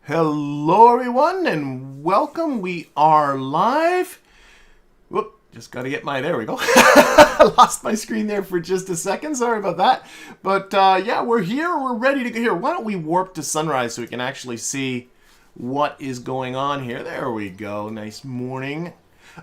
Hello everyone and welcome. We are live. Whoop, just got to get there we go. I lost my screen there for just a second. Sorry about that. But yeah, we're here. We're ready to go here. Why don't we warp to sunrise so we can actually see what is going on here. There we go. Nice morning.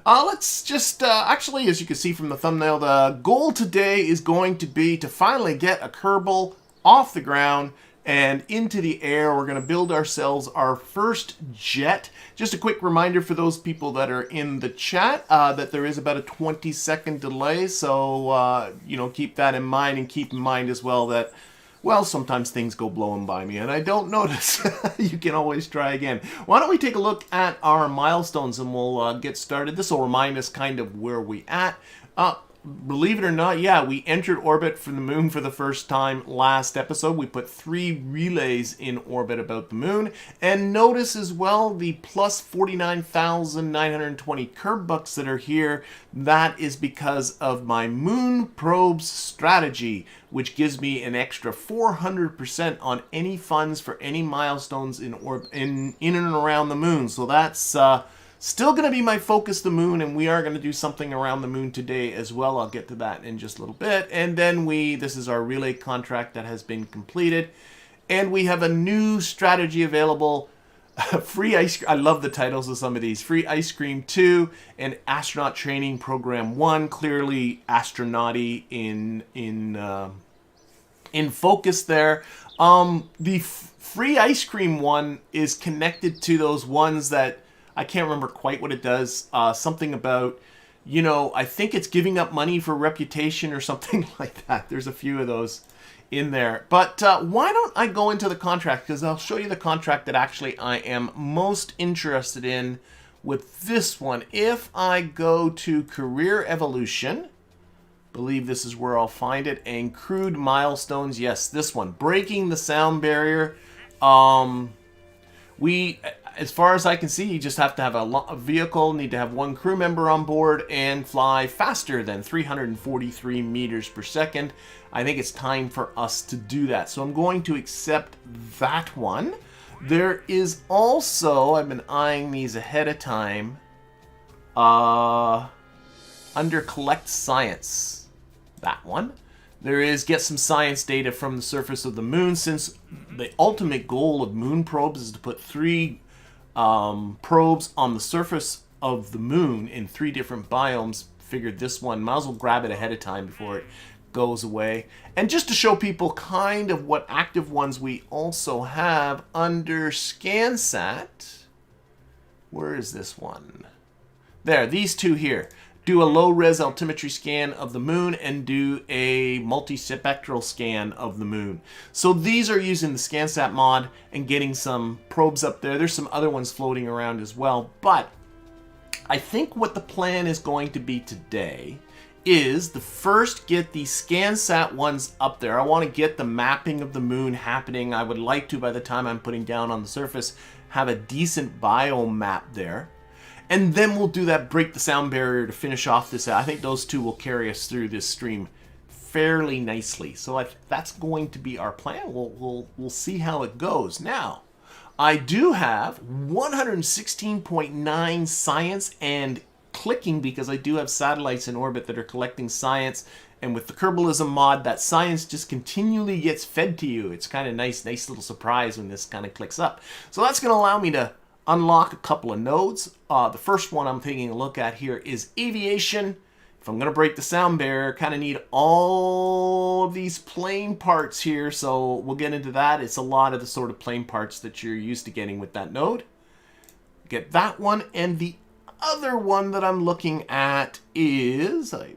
Let's just, actually, as you can see from the thumbnail, the goal today is going to be to finally get a Kerbal off the ground and into the air. We're going to build ourselves our first jet. Just a quick reminder for those people that are in the chat that there is about a 20-second delay. So, you know, keep that in mind, and keep in mind as well that, well, sometimes things go blowing by me and I don't notice. You can always try again. Why don't we take a look at our milestones and we'll get started. This will remind us kind of where we at. Believe it or not, yeah, we entered orbit from the moon for the first time last episode. We put 3 relays in orbit about the moon. And notice as well the plus 49,920 Kerbals that are here. That is because of my moon probes strategy, which gives me an extra 400% on any funds for any milestones in and around the moon. So that's still going to be my focus, the moon, and we are going to do something around the moon today as well. I'll get to that in just a little bit. And then this is our relay contract that has been completed. And we have a new strategy available. Free ice cream. I love the titles of some of these. Free Ice Cream 2 and Astronaut Training Program 1. Clearly astronauty in focus there. The free ice cream one is connected to those ones that I can't remember quite what it does. Something about, you know, I think it's giving up money for reputation or something like that. There's a few of those in there. But why don't I go into the contract? Because I'll show you the contract that actually I am most interested in with this one. If I go to Career Evolution, believe this is where I'll find it, and Crewed Milestones. Yes, this one. Breaking the sound barrier. As far as I can see, you just have to have a vehicle, need to have 1 crew member on board, and fly faster than 343 meters per second. I think it's time for us to do that. So I'm going to accept that one. There is also, I've been eyeing these ahead of time, under Collect Science. That one. There is get some science data from the surface of the moon, since the ultimate goal of moon probes is to put 3 probes on the surface of the moon in 3 different biomes. Figured this one, might as well grab it ahead of time before it goes away. And just to show people kind of what active ones we also have under SCANsat. Where is this one? There, these 2 here. Do a low-res altimetry scan of the moon and do a multispectral scan of the moon. So these are using the SCANsat mod and getting some probes up there. There's some other ones floating around as well. But I think what the plan is going to be today is to first get the SCANsat ones up there. I want to get the mapping of the moon happening. I would like to, by the time I'm putting down on the surface, have a decent biome map there. And then we'll do that break the sound barrier to finish off this. I think those 2 will carry us through this stream fairly nicely. So that's going to be our plan. We'll see how it goes. Now, I do have 116.9 science and clicking, because I do have satellites in orbit that are collecting science. And with the Kerbalism mod, that science just continually gets fed to you. It's kind of nice little surprise when this kind of clicks up. So that's going to allow me to unlock a couple of nodes. The first one I'm taking a look at here is aviation. If I'm going to break the sound barrier, kind of need all of these plane parts here, so we'll get into that. It's a lot of the sort of plane parts that you're used to getting with that node. Get that one, and the other one that I'm looking at is, I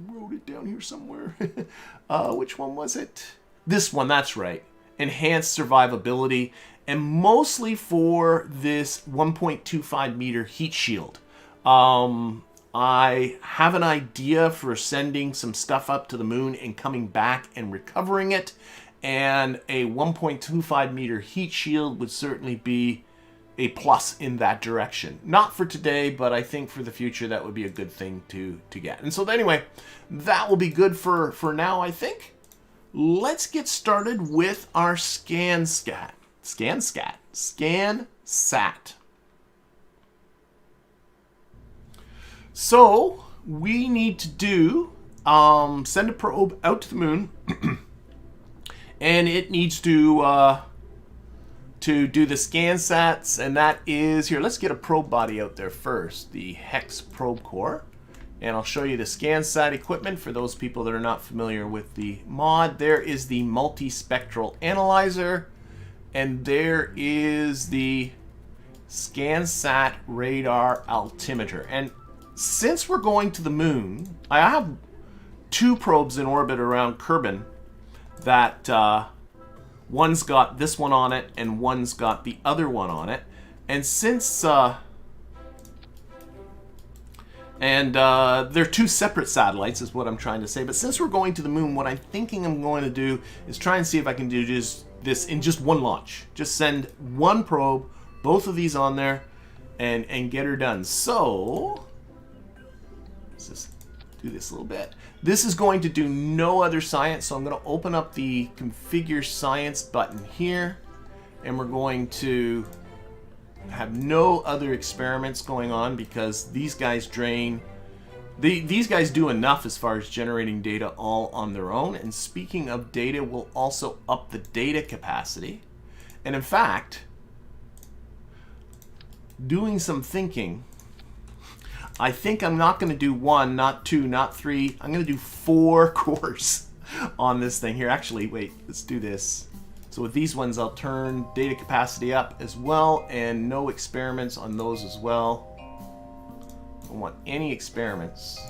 wrote it down here somewhere. Which one was it? This one, that's right. Enhanced survivability. And mostly for this 1.25 meter heat shield. I have an idea for sending some stuff up to the moon and coming back and recovering it. And a 1.25 meter heat shield would certainly be a plus in that direction. Not for today, but I think for the future that would be a good thing to get. And so anyway, that will be good for now, I think. Let's get started with our SCANsat. SCANsat. So we need to do send a probe out to the moon, and it needs to do the SCANsats, and that is here. Let's get a probe body out there first, the Hex probe core, and I'll show you the SCANsat equipment for those people that are not familiar with the mod. There is the multispectral analyzer, and there is the SCANsat radar altimeter. And since we're going to the moon, I have 2 probes in orbit around Kerbin that one's got this one on it and one's got the other one on it. And since they're 2 separate satellites is what I'm trying to say. But since we're going to the moon, what I'm thinking I'm going to do is try and see if I can do this in just one launch. Just send one probe, both of these on there, and get her done. So let's just do this a little bit. This is going to do no other science, so I'm going to open up the Configure Science button here, and we're going to have no other experiments going on because these guys drain. These guys do enough as far as generating data all on their own. And speaking of data, we'll also up the data capacity. And in fact, doing some thinking, I think I'm not going to do 1, not 2, not 3. I'm going to do 4 cores on this thing here. Actually, wait, let's do this. So with these ones, I'll turn data capacity up as well, and no experiments on those as well. I don't want any experiments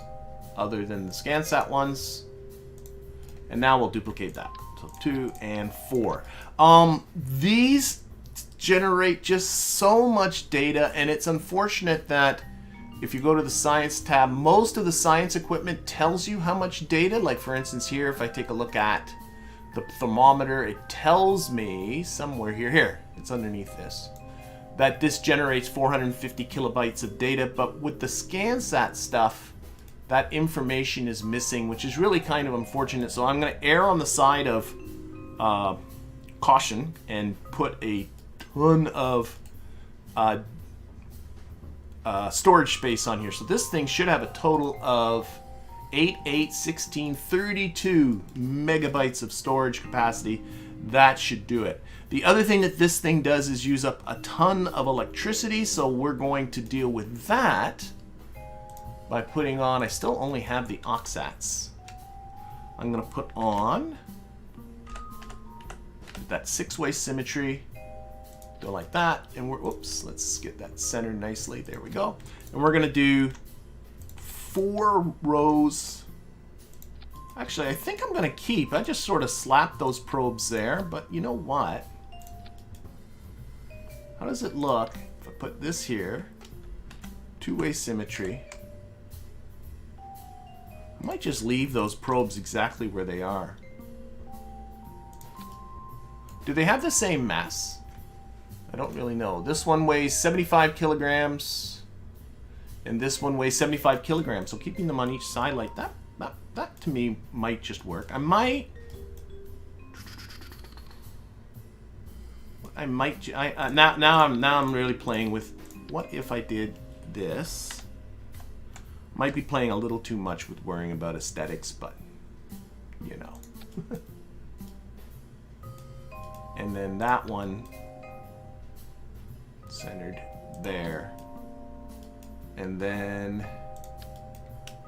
other than the SCANsat ones. And now we'll duplicate that. So 2 and 4. These generate just so much data, and it's unfortunate that if you go to the Science tab, most of the science equipment tells you how much data. Like for instance here, if I take a look at the thermometer, it tells me somewhere here, it's underneath this, that this generates 450 kilobytes of data. But with the SCANsat stuff, that information is missing, which is really kind of unfortunate. So I'm going to err on the side of caution and put a ton of storage space on here. So this thing should have a total of 8, 8, 16, 32 megabytes of storage capacity. That should do it. The other thing that this thing does is use up a ton of electricity, so we're going to deal with that by putting on, I still only have the OXATs. I'm going to put on that 6-way symmetry. Go like that, and we're, oops, let's get that centered nicely. There we go. And we're going to do 4 rows. Actually, I think I'm going to keep. I just sort of slapped those probes there, but you know what? How does it look if I put this here? 2-way symmetry. I might just leave those probes exactly where they are. Do they have the same mass? I don't really know. This one weighs 75 kilograms, and this one weighs 75 kilograms. So keeping them on each side like that, that to me might just work. I might now I'm really playing with what if I did this. Might be playing a little too much with worrying about aesthetics, but you know. And then that one centered there, and then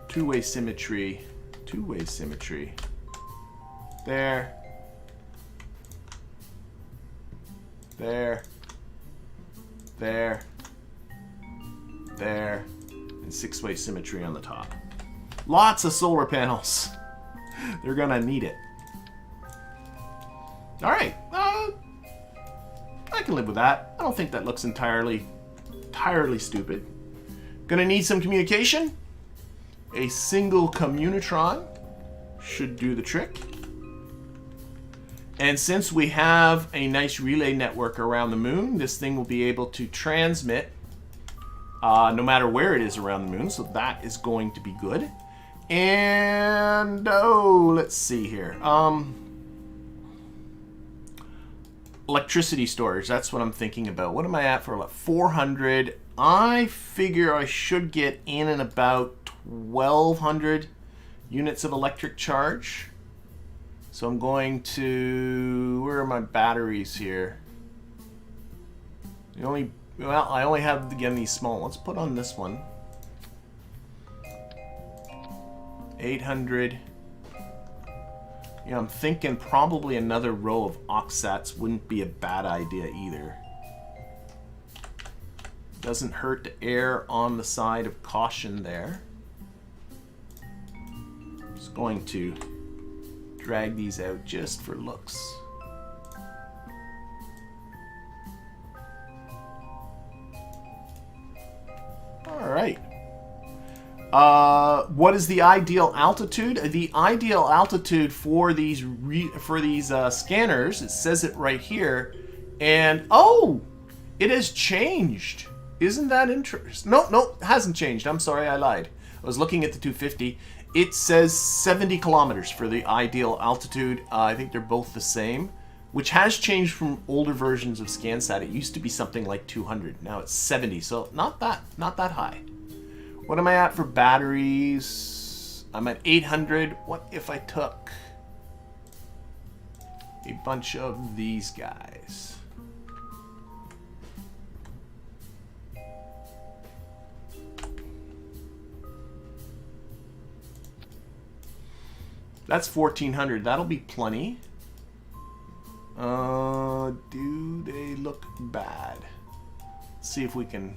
2-way symmetry, 2-way symmetry there, there, there, there, and 6-way symmetry on the top. Lots of solar panels. They're gonna need it. All right, I can live with that. I don't think that looks entirely stupid. Gonna need some communication. A single communitron should do the trick. And since we have a nice relay network around the moon, this thing will be able to transmit no matter where it is around the moon. So that is going to be good. And oh, let's see here. electricity storage. That's what I'm thinking about. What am I at for? About 400. I figure I should get in and about 1,200 units of electric charge. So I'm going to... Where are my batteries here? Well, I only have, again, these small. Let's put on this one. 800. Yeah, I'm thinking probably another row of aux-sats wouldn't be a bad idea either. Doesn't hurt to err on the side of caution there. Just going to drag these out just for looks. All right. What is the ideal altitude? The ideal altitude for these scanners, it says it right here, and oh, it has changed. Isn't that interesting? No, it hasn't changed. I'm sorry, I lied. I was looking at the 250. It says 70 kilometers for the ideal altitude. I think they're both the same, which has changed from older versions of SCANsat. It used to be something like 200. Now it's 70, so not that high. What am I at for batteries? I'm at 800. What if I took a bunch of these guys? That's 1,400. That'll be plenty. Do they look bad? Let's see if we can...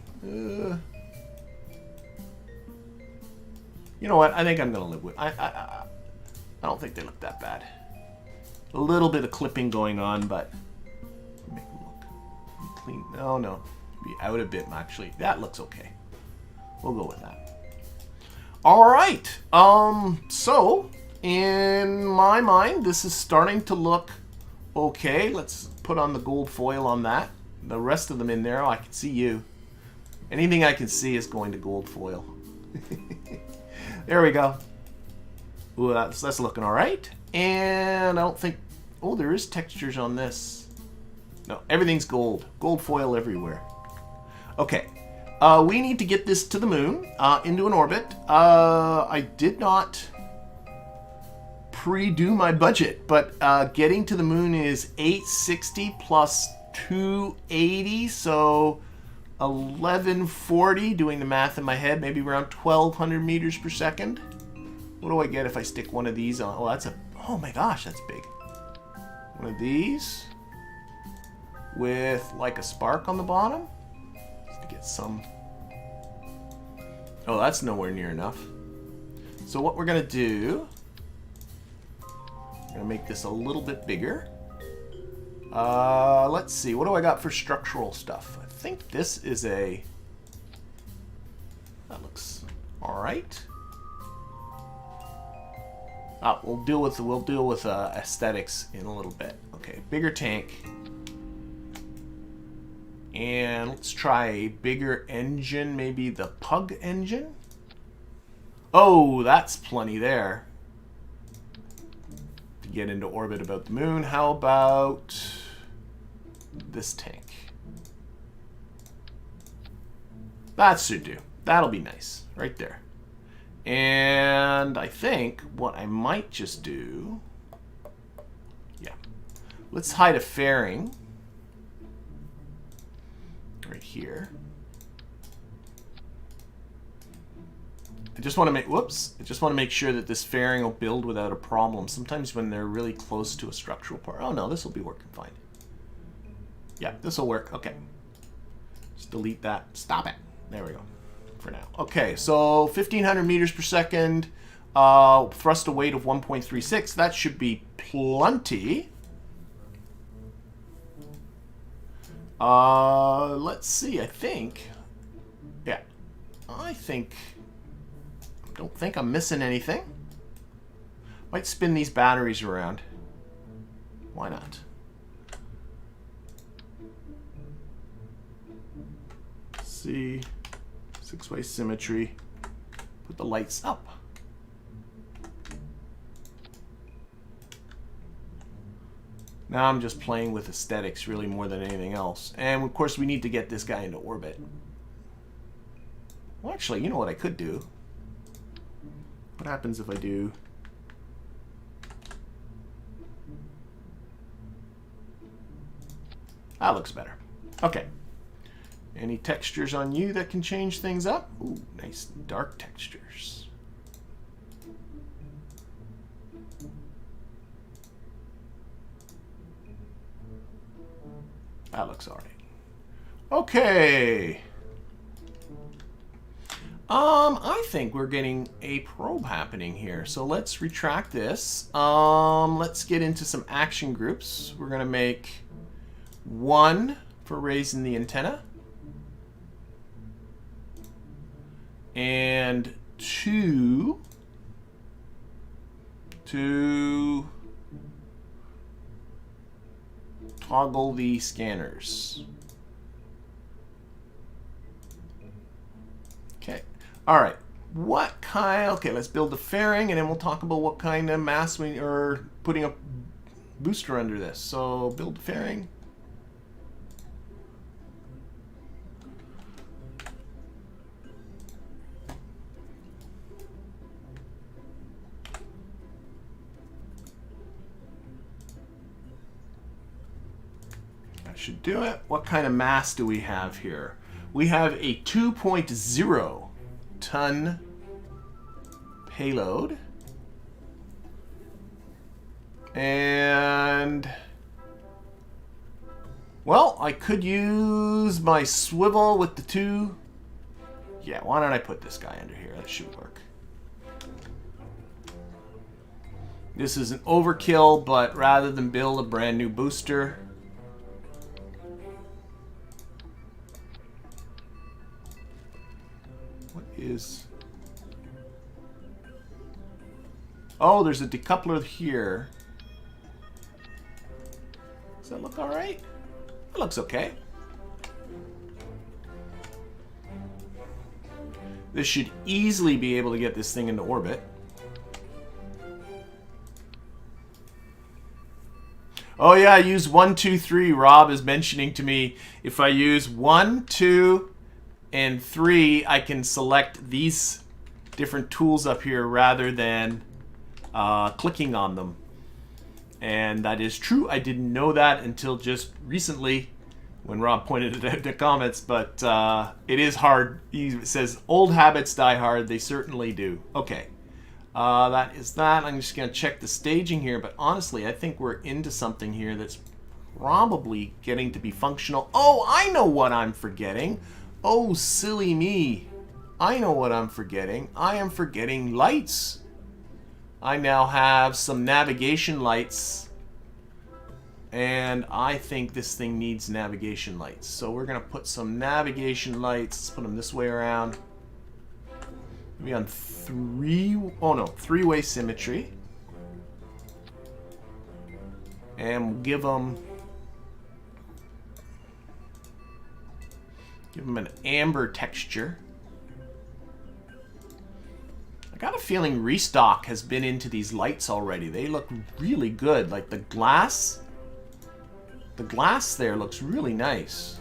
You know what? I think I'm going to live with... I don't think they look that bad. A little bit of clipping going on, but... Make them look clean. No. Be out a bit, actually. That looks okay. We'll go with that. All right. So, in my mind, this is starting to look okay. Let's put on the gold foil on that. The rest of them in there, I can see you. Anything I can see is going to gold foil. There we go. Ooh, that's looking all right. And I don't think... Oh, there is textures on this. No, everything's gold. Gold foil everywhere. Okay. We need to get this to the moon, into an orbit. I did not pre-do my budget, but getting to the moon is 860 plus 280, so 1140, doing the math in my head, maybe around 1,200 meters per second. What do I get if I stick one of these on? Oh, oh my gosh, that's big. One of these with like a spark on the bottom. Just to get some. Oh, that's nowhere near enough. So what we're gonna do, we're gonna make this a little bit bigger. Let's see, what do I got for structural stuff? I think this is that looks all right. We'll deal with aesthetics in a little bit. Okay, bigger tank, and let's try a bigger engine, maybe the Pug engine. Oh, that's plenty there to get into orbit about the moon. How about this tank? That should do. That'll be nice right there. And I think what I might just do, yeah, let's hide a fairing right here. I just want to make sure that this fairing will build without a problem. Sometimes when they're really close to a structural part. Oh no, this will be working fine. Yeah, this will work. Okay. Just delete that. Stop it. There we go. For now. Okay, so 1,500 meters per second, thrust to weight of 1.36. That should be plenty. Let's see. I don't think I'm missing anything. Might spin these batteries around. Why not? Let's see. 6-way symmetry. Put the lights up. Now I'm just playing with aesthetics really more than anything else. And of course we need to get this guy into orbit. Well, actually, you know what I could do? What happens if I do... That looks better. Okay. Any textures on you that can change things up? Ooh, nice dark textures. That looks alright. Okay. I think we're getting a probe happening here. So let's retract this. Let's get into some action groups. We're gonna make one for raising the antenna. And two to toggle the scanners. Okay. All right. What kind? Okay, let's build the fairing, and then we'll talk about what kind of mass we are putting a booster under this. So build the fairing. Should do it. What kind of mass do we have here? We have a 2.0 ton payload. And well, I could use my swivel with the two. Yeah, why don't I put this guy under here? That should work. This is an overkill, but rather than build a brand new booster, is... Oh, there's a decoupler here. Does that look alright? That looks okay. This should easily be able to get this thing into orbit. Oh yeah, I use 1, 2, 3. Rob is mentioning to me if I use 1, 2, and 3, I can select these different tools up here rather than clicking on them. And that is true. I didn't know that until just recently when Rob pointed it out in the comments, but it is hard. He says, old habits die hard. They certainly do. Okay. That is that. I'm just going to check the staging here, but honestly, I think we're into something here that's probably getting to be functional. Oh, I know what I'm forgetting. Oh, silly me. I know what I'm forgetting. I am forgetting lights. I now have some navigation lights, and I think this thing needs navigation lights. So we're going to put some navigation lights. Let's put them this way around. Maybe on three-way symmetry. And we'll give them an amber texture. I got a feeling Restock has been into these lights already. They look really good. Like the glass there looks really nice.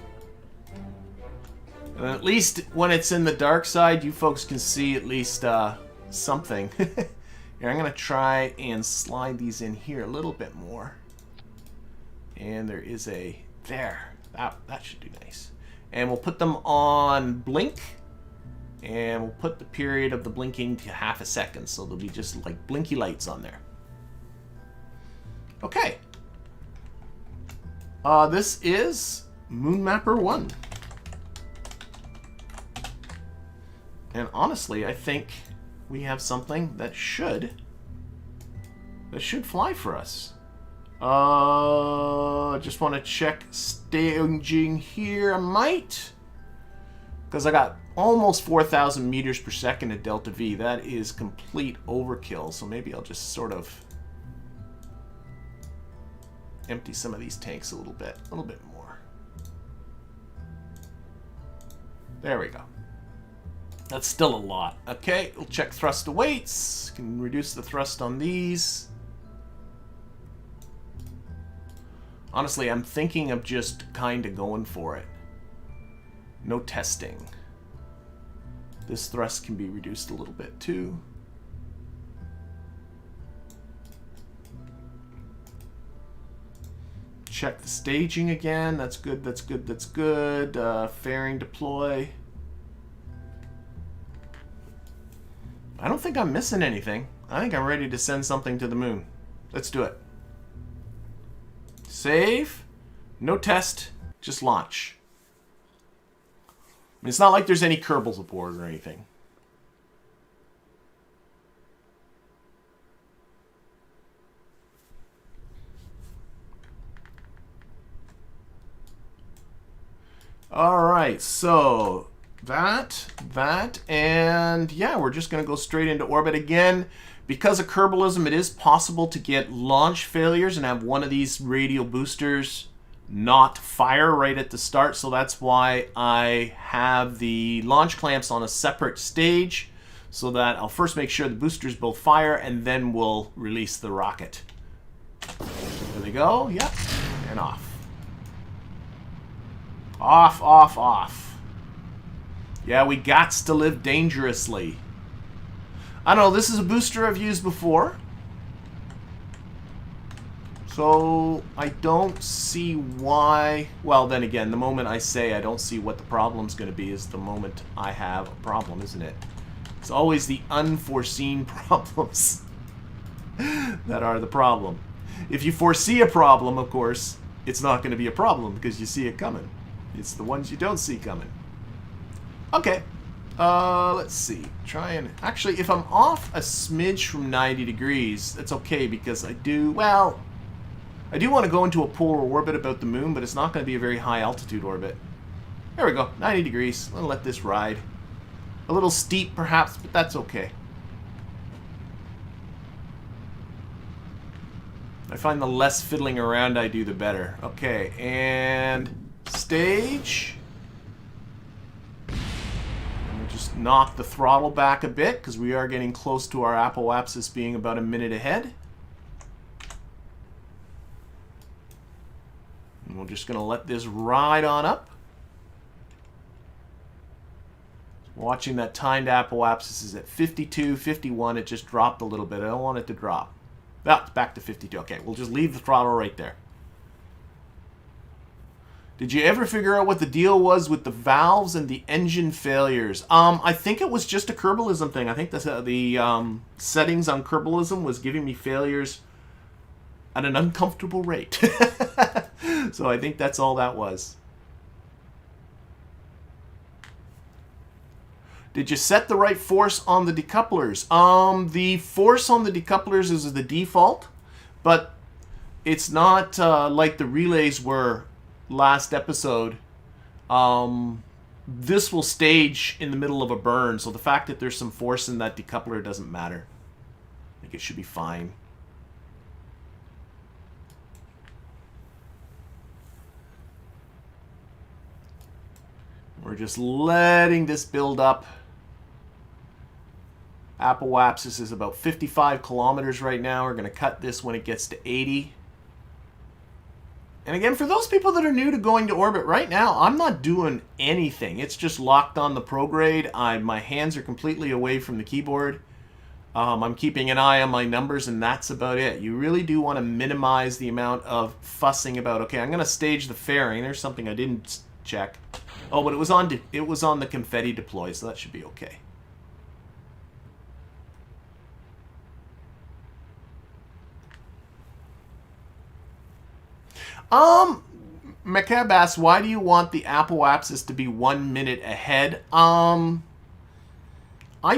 And at least when it's in the dark side, you folks can see at least something. Here, I'm going to try and slide these in here a little bit more. And there is a... There. That should do nice. And we'll put them on blink. And we'll put the period of the blinking to ½ a second. So there'll be just like blinky lights on there. Okay. This is MunMapper 1. And honestly, I think we have something that should fly for us. Just want to check staging here. I might, because I got almost 4,000 meters per second at delta V. That is complete overkill. So maybe I'll just sort of empty some of these tanks a little bit more. There we go. That's still a lot. Okay, we'll check thrust to weights. Can reduce the thrust on these. Honestly, I'm thinking of just kind of going for it. No testing. This thrust can be reduced a little bit too. Check the staging again. That's good, that's good, that's good. Fairing deploy. I don't think I'm missing anything. I think I'm ready to send something to the moon. Let's do it. Save. No test. Just launch. I mean, it's not like there's any kerbals aboard or anything. Alright, so that, and yeah, we're just going to go straight into orbit again. Because of Kerbalism, it is possible to get launch failures and have one of these radial boosters not fire right at the start. So that's why I have the launch clamps on a separate stage, so that I'll first make sure the boosters both fire and then we'll release the rocket. There they go. Yep. And off. Off, off, off. Yeah, we gots to live dangerously. I don't know, this is a booster I've used before. So I don't see why. Well, then again, the moment I say I don't see what the problem's going to be is the moment I have a problem, isn't it? It's always the unforeseen problems that are the problem. If you foresee a problem, of course, it's not going to be a problem because you see it coming. It's the ones you don't see coming. Okay. Let's see. Try and... Actually, if I'm off a smidge from 90 degrees, that's okay because I do... Well, I do want to go into a polar orbit about the moon, but it's not going to be a very high altitude orbit. There we go. 90 degrees. I'm going to let this ride. A little steep, perhaps, but that's okay. I find the less fiddling around I do, the better. Okay, and... Stage. And we'll just knock the throttle back a bit because we are getting close to our apoapsis being about a minute ahead. And we're just going to let this ride on up. Watching that timed apoapsis is at 52, 51. It just dropped a little bit. I don't want it to drop. Ah, it's back to 52. Okay, we'll just leave the throttle right there. Did you ever figure out what the deal was with the valves and the engine failures? I think it was just a Kerbalism thing. I think the settings on Kerbalism was giving me failures at an uncomfortable rate. So I think that's all that was. Did you set the right force on the decouplers? The force on the decouplers is the default, but it's not like the relays were last episode. This will stage in the middle of a burn, so the fact that there's some force in that decoupler doesn't matter. I think it should be fine. We're just letting this build up. Apoapsis is about 55 kilometers right now. We're going to cut this when it gets to 80. And again, for those people that are new to going to orbit, right now, I'm not doing anything. It's just locked on the prograde. My hands are completely away from the keyboard. I'm keeping an eye on my numbers, and that's about it. You really do want to minimize the amount of fussing about, okay, I'm going to stage the fairing. There's something I didn't check. Oh, but it was on the confetti deploy, so that should be okay. McCab asks, why do you want the apoapsis to be 1 minute ahead? I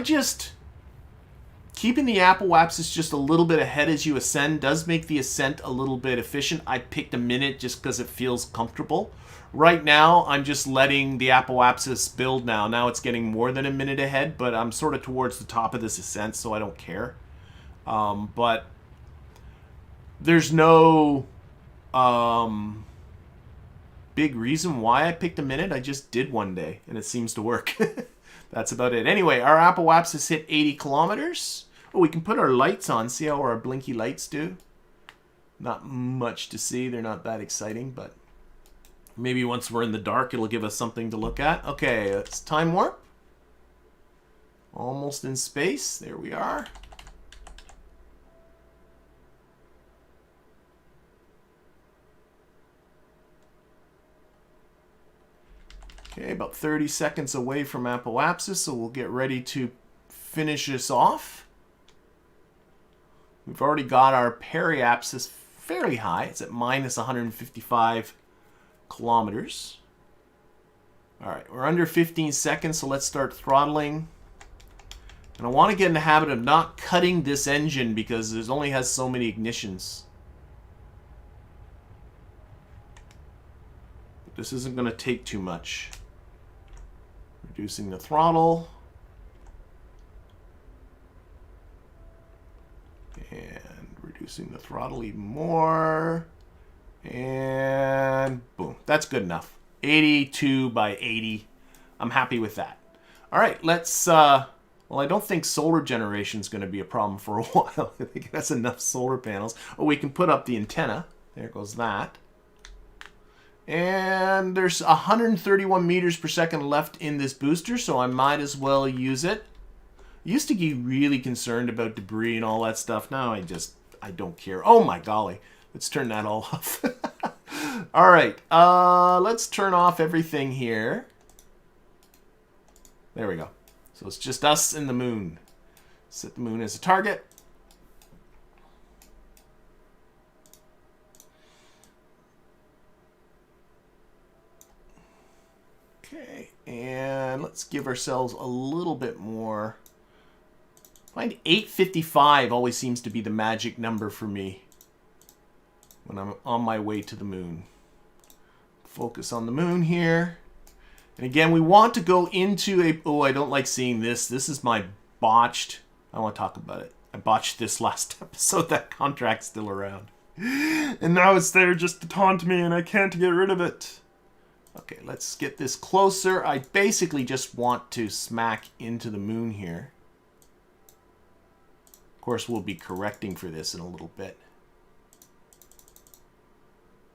just... Keeping the apoapsis just a little bit ahead as you ascend does make the ascent a little bit efficient. I picked a minute just because it feels comfortable. Right now, I'm just letting the apoapsis build now. Now it's getting more than a minute ahead, but I'm sort of towards the top of this ascent, so I don't care. But there's no... big reason why I picked a minute. I just did one day, and it seems to work. That's about it. Anyway, our apoapsis hit 80 kilometers. Oh, we can put our lights on. See how our blinky lights do? Not much to see. They're not that exciting, but maybe once we're in the dark, it'll give us something to look at. Okay, let's time warp. Almost in space. There we are. Okay, about 30 seconds away from apoapsis, so we'll get ready to finish this off. We've already got our periapsis fairly high. It's at minus 155 kilometers. All right, we're under 15 seconds, so let's start throttling. And I want to get in the habit of not cutting this engine because it only has so many ignitions. But this isn't going to take too much. Reducing the throttle. And reducing the throttle even more. And boom. That's good enough. 82 by 80. I'm happy with that. All right, let's... well, I don't think solar generation is going to be a problem for a while. I think that's enough solar panels. Oh, we can put up the antenna. There goes that. And there's 131 meters per second left in this booster, so I might as well use it. I used to be really concerned about debris and all that stuff. Now I don't care. Oh my golly. Let's turn that all off. All right. Let's turn off everything here. There we go. So it's just us and the moon. Set the moon as a target. Okay, and let's give ourselves a little bit more. I find 855 always seems to be the magic number for me when I'm on my way to the moon. Focus on the moon here. And again, we want to go into a... Oh, I don't like seeing this. This is my botched... I want to talk about it. I botched this last episode. That contract's still around. And now it's there just to taunt me, and I can't get rid of it. Okay, let's get this closer. I basically just want to smack into the moon here. Of course, we'll be correcting for this in a little bit.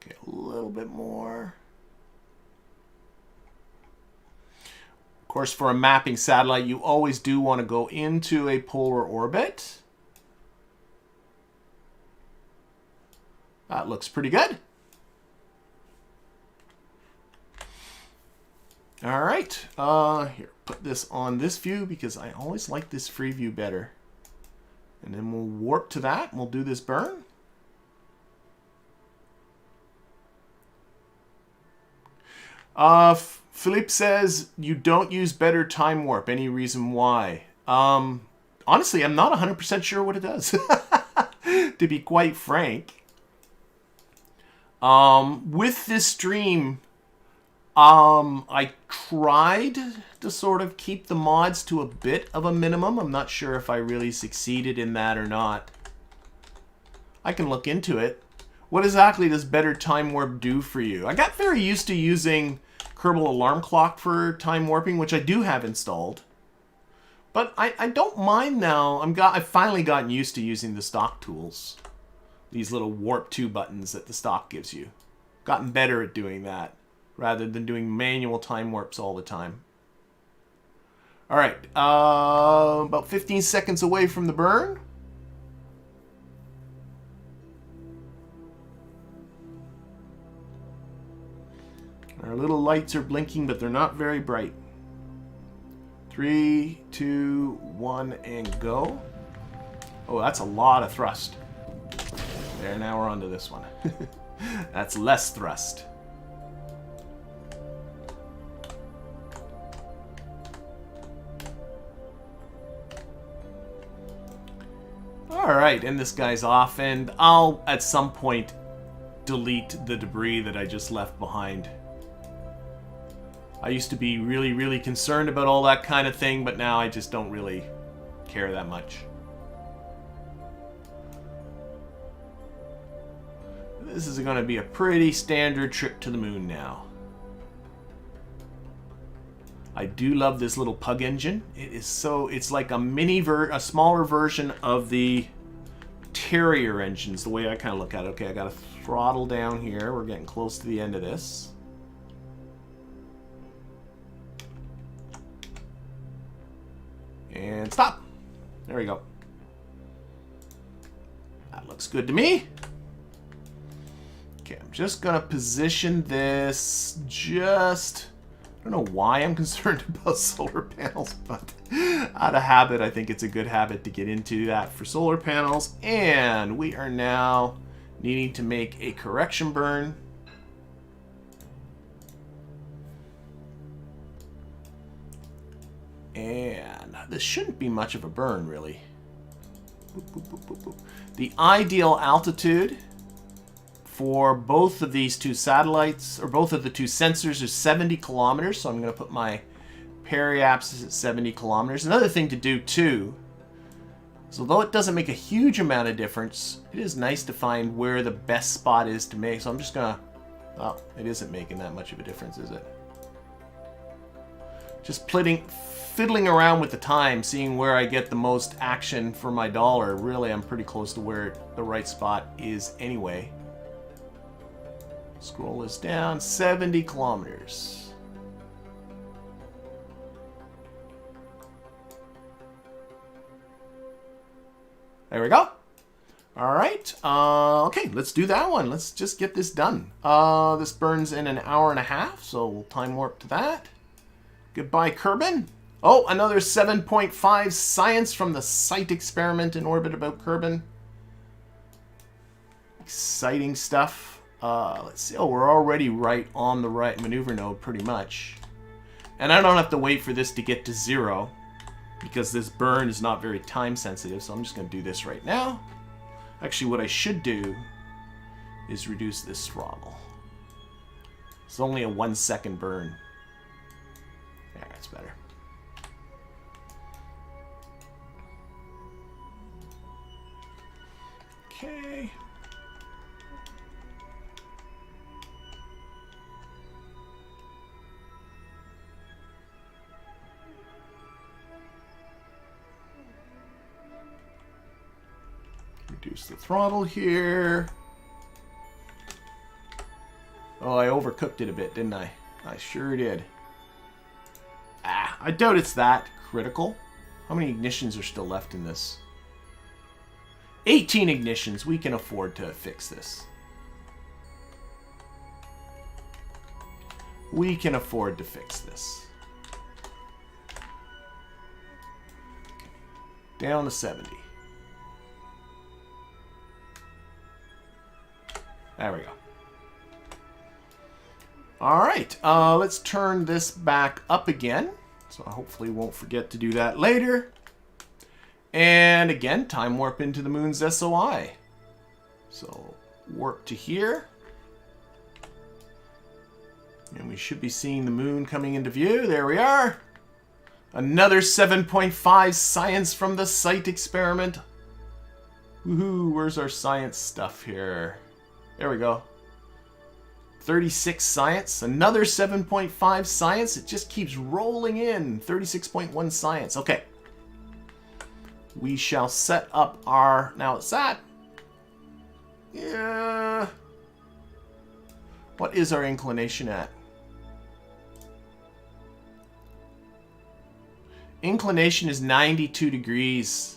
Okay, a little bit more. Of course, for a mapping satellite, you always do want to go into a polar orbit. That looks pretty good. All right, here, put this on this view because I always like this free view better. And then we'll warp to that and we'll do this burn. Philippe says you don't use better time warp. Any reason why? Honestly, I'm not 100% sure what it does, to be quite frank. With this stream, I tried to sort of keep the mods to a bit of a minimum. I'm not sure if I really succeeded in that or not. I can look into it. What exactly does better time warp do for you? I got very used to using Kerbal Alarm Clock for time warping, which I do have installed. But I don't mind now. I've finally gotten used to using the stock tools. These little warp 2 buttons that the stock gives you. Gotten better at doing that, rather than doing manual time warps all the time. All right, about 15 seconds away from the burn. Our little lights are blinking, but they're not very bright. 3, 2, 1, and go. Oh, that's a lot of thrust. There, now we're onto this one. That's less thrust. Alright, and this guy's off, and I'll, at some point, delete the debris that I just left behind. I used to be really, really concerned about all that kind of thing, but now I just don't really care that much. This is going to be a pretty standard trip to the moon now. I do love this little pug engine. It is so, it's like a smaller version of the carrier engines, the way I kind of look at it. Okay, I got to throttle down here. We're getting close to the end of this. And stop. There we go. That looks good to me. Okay, I'm just going to position this just... I don't know why I'm concerned about solar panels, but out of habit, I think it's a good habit to get into that for solar panels. And we are now needing to make a correction burn. And this shouldn't be much of a burn, really. Boop, boop, boop, boop, boop. The ideal altitude for both of these two satellites, or both of the two sensors, is 70 kilometers. So I'm going to put my periapsis at 70 kilometers. Another thing to do, too, is although it doesn't make a huge amount of difference, it is nice to find where the best spot is to make. So I'm just going to... Oh, it isn't making that much of a difference, is it? Just fiddling around with the time, seeing where I get the most action for my dollar. Really, I'm pretty close to where the right spot is anyway. Scroll this down, 70 kilometers. There we go. All right. Okay, let's do that one. Let's just get this done. This burns in an hour and a half, so we'll time warp to that. Goodbye, Kerbin. Oh, another 7.5 science from the site experiment in orbit about Kerbin. Exciting stuff. Let's see. Oh, we're already right on the right maneuver node, pretty much. And I don't have to wait for this to get to 0, because this burn is not very time sensitive, so I'm just going to do this right now. Actually, what I should do is reduce this throttle. It's only a 1 second burn. There, that's better. Okay. Reduce the throttle here. Oh, I overcooked it a bit, didn't I? I sure did. Ah, I doubt it's that critical. How many ignitions are still left in this? 18 ignitions. We can afford to fix this. We can afford to fix this. Down to 70. There we go. All right, let's turn this back up again. So I hopefully won't forget to do that later. And again, time warp into the moon's SOI. So warp to here. And we should be seeing the moon coming into view. There we are. Another 7.5 science from the site experiment. Woohoo, where's our science stuff here? There we go. 36 science. Another 7.5 science. It just keeps rolling in. 36.1 science. Okay. We shall set up our... Now it's that. Yeah. What is our inclination at? Inclination is 92 degrees.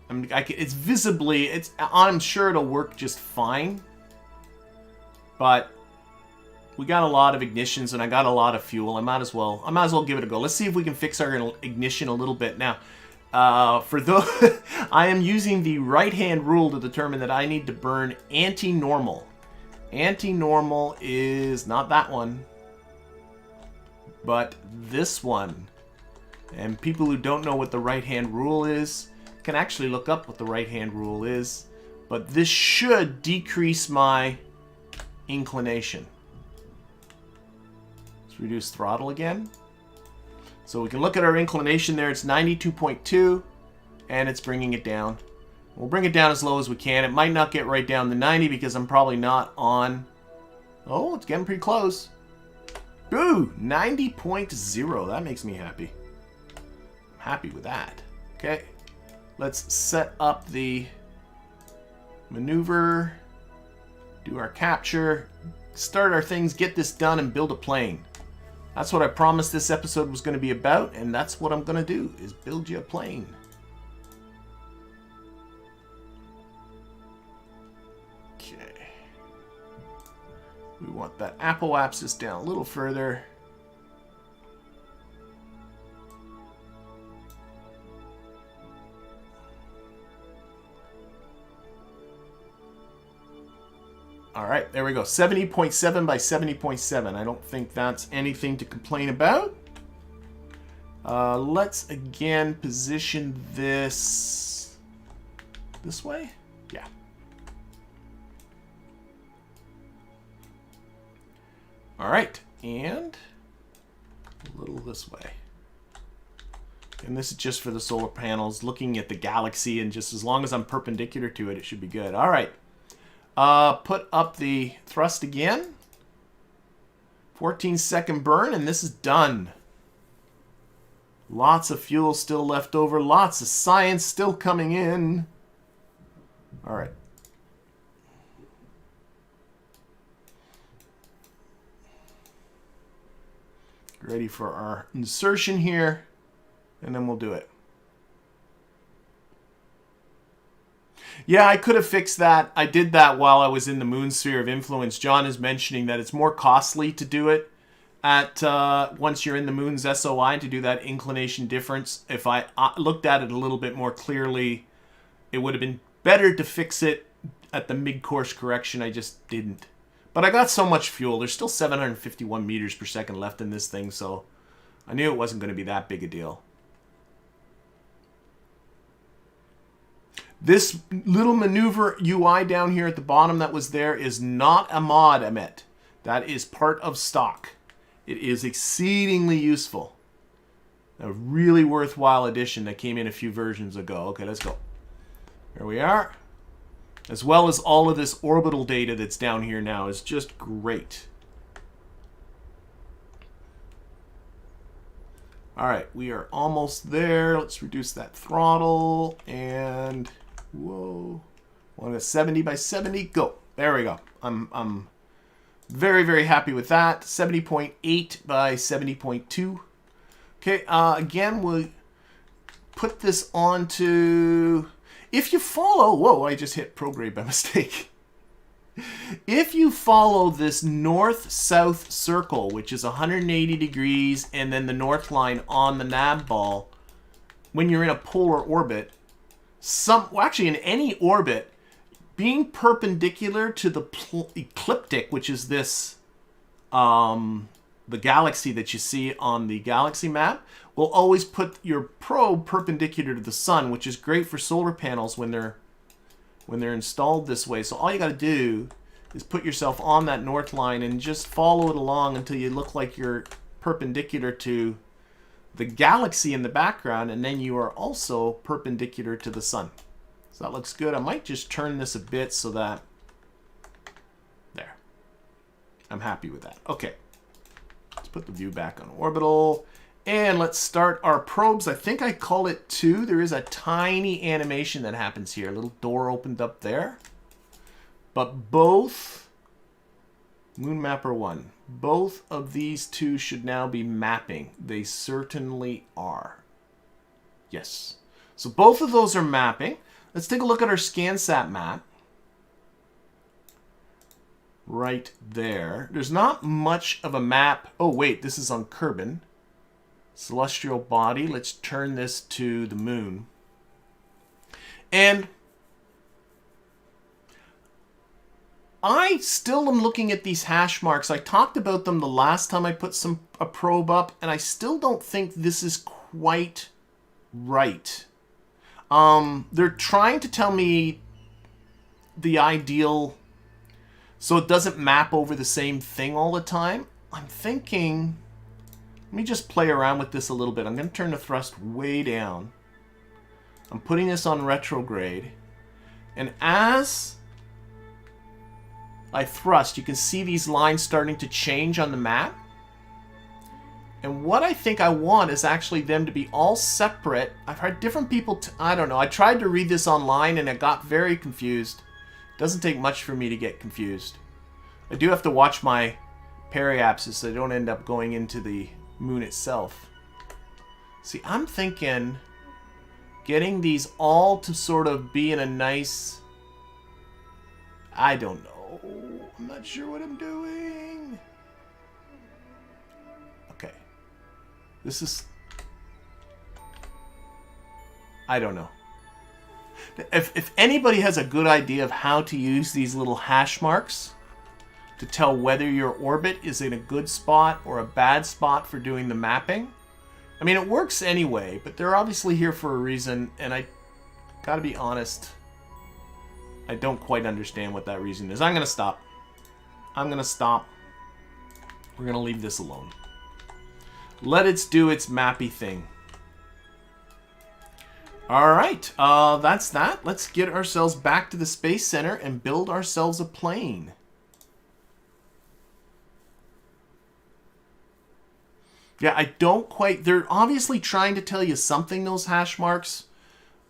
I mean, it's visibly... I'm sure it'll work just fine. But we got a lot of ignitions and I got a lot of fuel. I might as well give it a go. Let's see if we can fix our ignition a little bit. Now, for those, I am using the right-hand rule to determine that I need to burn anti-normal. Anti-normal is not that one, but this one. And people who don't know what the right-hand rule is can actually look up what the right-hand rule is. But this should decrease my inclination. Let's reduce throttle again. So we can look at our inclination there. It's 92.2 and it's bringing it down. We'll bring it down as low as we can. It might not get right down to 90 because I'm probably not on... Oh, it's getting pretty close. Ooh, 90.0. That makes me happy. I'm happy with that. Okay. Let's set up the maneuver, do our capture, start our things, get this done, and build a plane. That's what I promised this episode was going to be about, and that's what I'm going to do, is build you a plane. Okay. We want that apoapsis down a little further. All right, there we go. 70.7 by 70.7. I don't think that's anything to complain about. Let's again position this way. Yeah. All right, and a little this way. And this is just for the solar panels, looking at the galaxy, and just as long as I'm perpendicular to it, it should be good. All right. Put up the thrust again. 14-second burn, and this is done. Lots of fuel still left over. Lots of science still coming in. All right. Ready for our insertion here, and then we'll do it. Yeah, I could have fixed that. I did that while I was in the moon sphere of influence. John is mentioning that it's more costly to do it at once you're in the moon's SOI, to do that inclination difference. If I looked at it a little bit more clearly, it would have been better to fix it at the mid-course correction. I just didn't. But I got so much fuel. There's still 751 meters per second left in this thing, so I knew it wasn't going to be that big a deal. This little maneuver UI down here at the bottom that was there is not a mod, Amit. That is part of stock. It is exceedingly useful. A really worthwhile addition that came in a few versions ago. Okay, let's go. Here we are. As well as all of this orbital data that's down here now is just great. All right, we are almost there. Let's reduce that throttle and... Whoa. 170 by 70. Go. There we go. I'm very, very happy with that. 70.8 by 70.2. Okay, again, we'll put this onto... If you follow... Whoa, I just hit prograde by mistake. If you follow this north-south circle, which is 180 degrees, and then the north line on the Navball, when you're in a polar orbit... actually, in any orbit, being perpendicular to the ecliptic, which is this, the galaxy that you see on the galaxy map, will always put your probe perpendicular to the sun, which is great for solar panels when they're installed this way. So all you got to do is put yourself on that north line and just follow it along until you look like you're perpendicular to the galaxy in the background, and then you are also perpendicular to the sun. So that looks good. I might just turn this a bit so that... There. I'm happy with that. Okay. Let's put the view back on orbital. And let's start our probes. I think I call it 2. There is a tiny animation that happens here. A little door opened up there. But both... MunMapper 1. Both of these two should now be mapping. They certainly are. Yes. So both of those are mapping. Let's take a look at our SCANsat map. Right there. There's not much of a map. Oh, wait. This is on Kerbin. Celestial body. Let's turn this to the moon. And... I still am looking at these hash marks. I talked about them the last time I put a probe up, and I still don't think this is quite right. They're trying to tell me the ideal, so it doesn't map over the same thing all the time. I'm thinking, let me just play around with this a little bit. I'm going to turn the thrust way down. I'm putting this on retrograde, and as I thrust, you can see these lines starting to change on the map. And what I think I want is actually them to be all separate. I've heard different people, I don't know. I tried to read this online and I got very confused. It doesn't take much for me to get confused. I do have to watch my periapsis so I don't end up going into the moon itself. See, I'm thinking getting these all to sort of be in a nice... I don't know. I'm not sure what I'm doing. Okay. This is... I don't know. If anybody has a good idea of how to use these little hash marks to tell whether your orbit is in a good spot or a bad spot for doing the mapping. I mean, it works anyway, but they're obviously here for a reason, and I gotta be honest, I don't quite understand what that reason is. I'm gonna stop. I'm gonna stop. We're gonna leave this alone. Let it do its mappy thing. Alright, that's that. Let's get ourselves back to the Space Center and build ourselves a plane. Yeah, I don't quite... They're obviously trying to tell you something, those hash marks,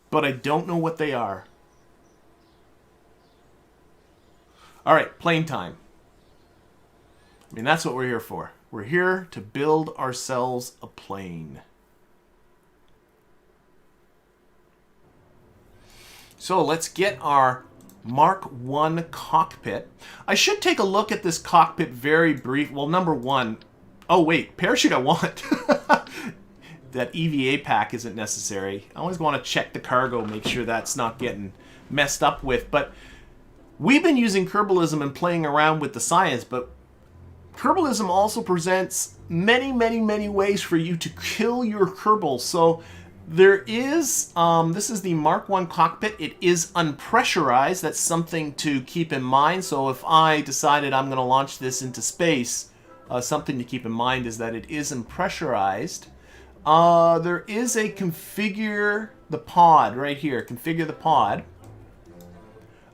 but I don't know what they are. Alright, plane time. I mean, that's what we're here for. We're here to build ourselves a plane. So let's get our Mark 1 cockpit. I should take a look at this cockpit very brief. Well, number one... Oh, wait. Parachute I want. That EVA pack isn't necessary. I always want to check the cargo, make sure that's not getting messed up with. But we've been using Kerbalism and playing around with the science, but Kerbalism also presents many, many, many ways for you to kill your kerbals. So there is, this is the Mark 1 cockpit. It is unpressurized. That's something to keep in mind. So if I decided I'm going to launch this into space, something to keep in mind is that it is unpressurized. There is a configure the pod right here. Configure the pod.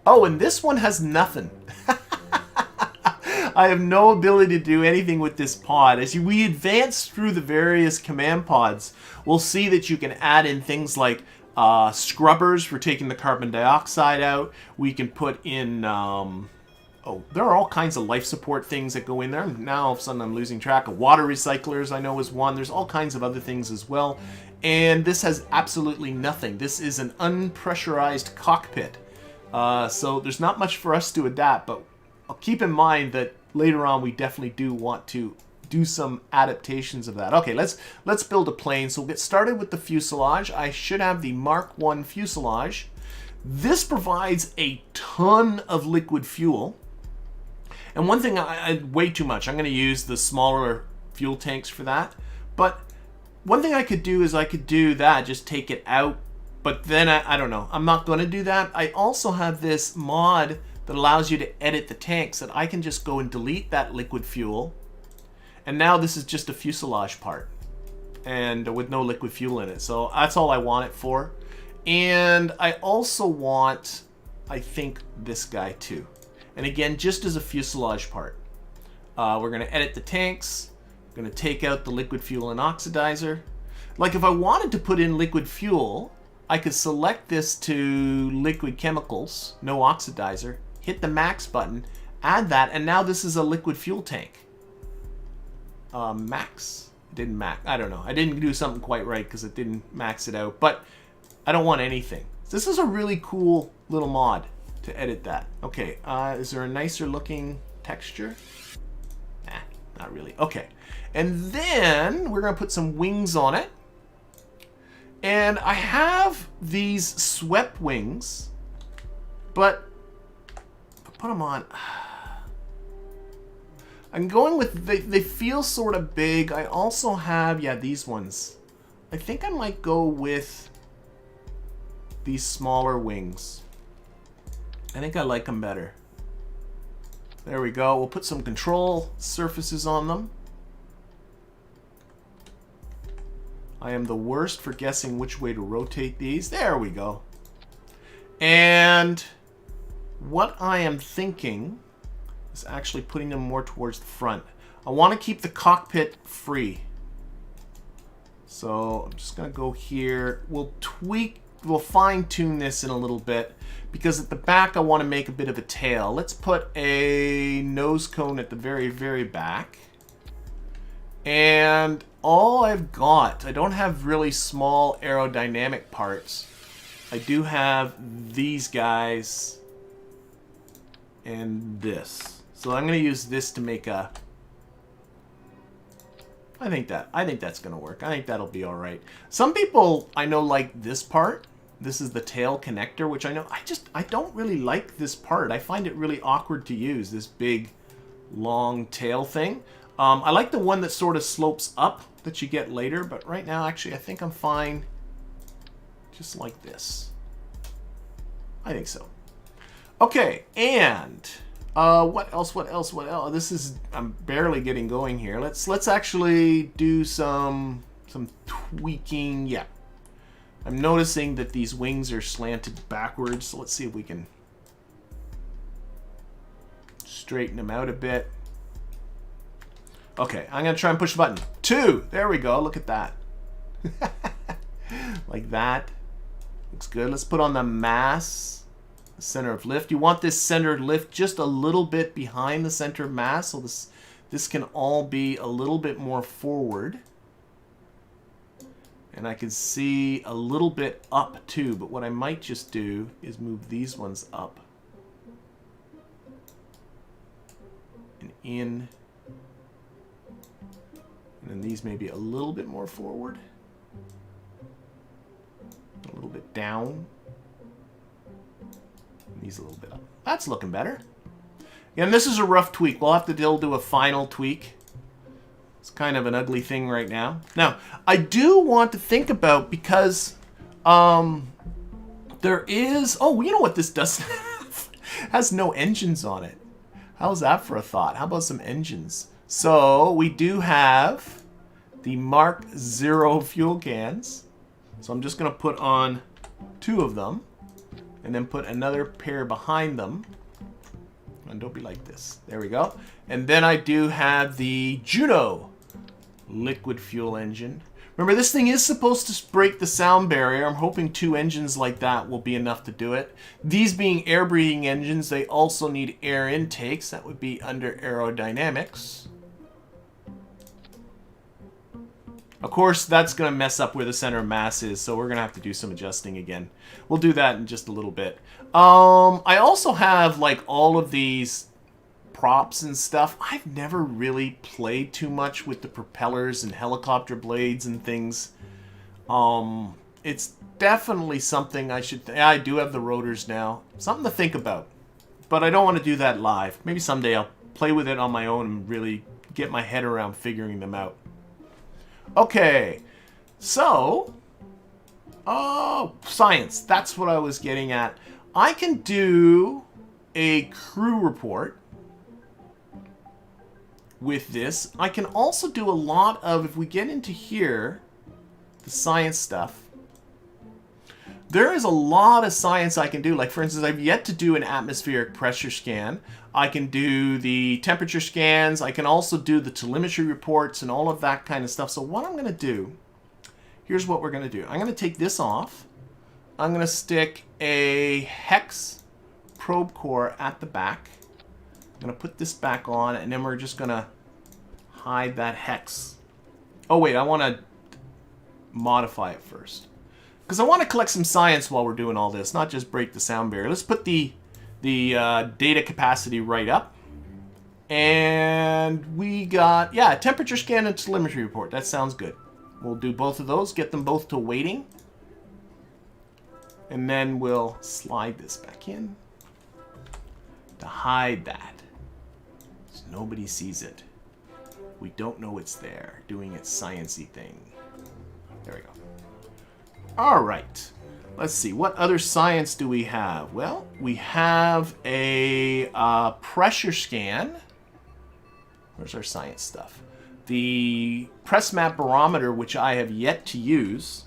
Oh, and this one has nothing. I have no ability to do anything with this pod. As we advance through the various command pods, we'll see that you can add in things like scrubbers for taking the carbon dioxide out. We can put in... Oh, there are all kinds of life support things that go in there. Now, all of a sudden, I'm losing track of water recyclers, I know is one. There's all kinds of other things as well. And this has absolutely nothing. This is an unpressurized cockpit. So there's not much for us to adapt, but I'll keep in mind that later on we definitely do want to do some adaptations of that. Okay, let's build a plane. So we'll get started with the fuselage. I should have the Mark 1 fuselage. This provides a ton of liquid fuel. And one thing, way too much. I'm going to use the smaller fuel tanks for that. But one thing I could do is I could do that, just take it out. But then, I don't know. I'm not going to do that. I also have this mod that allows you to edit the tanks that I can just go and delete that liquid fuel. And now this is just a fuselage part. And with no liquid fuel in it. So that's all I want it for. And I also want, I think, this guy too. And again, just as a fuselage part. We're going to edit the tanks. We're going to take out the liquid fuel and oxidizer. Like if I wanted to put in liquid fuel, I could select this to liquid chemicals, no oxidizer, hit the max button, add that, and now this is a liquid fuel tank. Max? It didn't max. I don't know. I didn't do something quite right because it didn't max it out. But I don't want anything. This is a really cool little mod to edit that. Okay, is there a nicer looking texture? Nah, not really. Okay, and then we're gonna put some wings on it. And I have these swept wings, but if I put them on, I'm going with, they feel sort of big. I also have, yeah, these ones. I think I might go with these smaller wings. I think I like them better. There we go. We'll put some control surfaces on them. I am the worst for guessing which way to rotate these. There we go. And what I am thinking is actually putting them more towards the front. I want to keep the cockpit free. So I'm just going to go here. We'll fine tune this in a little bit because at the back I want to make a bit of a tail. Let's put a nose cone at the very, very back. And all I've got, I don't have really small aerodynamic parts. I do have these guys and this. So I'm going to use this to make a... I think that's going to work. I think that'll be all right. Some people I know like this part. This is the tail connector, which I know I don't really like this part. I find it really awkward to use, this big long tail thing. I like the one that sort of slopes up that you get later, but right now actually I think I'm fine just like this. I think so. Okay, and what else? This is, I'm barely getting going here. Let's actually do some tweaking. Yeah. I'm noticing that these wings are slanted backwards, so let's see if we can straighten them out a bit. Okay, I'm gonna try and push the button. 2, there we go, look at that. Like that. Looks good. Let's put on the mass, the center of lift. You want this center of lift just a little bit behind the center of mass, so this can all be a little bit more forward. And I can see a little bit up too, but what I might just do is move these ones up and in. And then these may be a little bit more forward, a little bit down, and these a little bit up. That's looking better. And this is a rough tweak. We'll have to do a final tweak. It's kind of an ugly thing right now. Now, I do want to think about, because there is... Oh, you know what this doesn't have? It has no engines on it. How's that for a thought? How about some engines? So, we do have the Mark 0 fuel cans. So, I'm just going to put on 2 of them. And then put another pair behind them. And don't be like this. There we go. And then I do have the Juno liquid fuel engine. Remember, this thing is supposed to break the sound barrier. I'm hoping 2 engines like that will be enough to do it. These being air breathing engines, they also need air intakes. That would be under aerodynamics. Of course, that's going to mess up where the center of mass is, so we're going to have to do some adjusting again. We'll do that in just a little bit. I also have like all of these props and stuff. I've never really played too much with the propellers and helicopter blades and things. It's definitely something I should... I do have the rotors now. Something to think about. But I don't want to do that live. Maybe someday I'll play with it on my own and really get my head around figuring them out. Okay, so... Oh, science. That's what I was getting at. I can do a crew report with this. I can also do a lot of, if we get into here, the science stuff. There is a lot of science I can do. Like, for instance, I've yet to do an atmospheric pressure scan. I can do the temperature scans. I can also do the telemetry reports and all of that kind of stuff. So what I'm going to do, here's what we're going to do. I'm going to take this off. I'm going to stick a hex probe core at the back. I'm going to put this back on, and then we're just going to hide that hex. Oh, wait, I want to modify it first, because I want to collect some science while we're doing all this, not just break the sound barrier. Let's put the data capacity right up. And we got, yeah, temperature scan and telemetry report. That sounds good. We'll do both of those, get them both to waiting. And then we'll slide this back in to hide that, so nobody sees it. We don't know it's there, doing its sciencey thing. There we go. All right. Let's see. What other science do we have? Well, we have a pressure scan. Where's our science stuff? The press map barometer, which I have yet to use.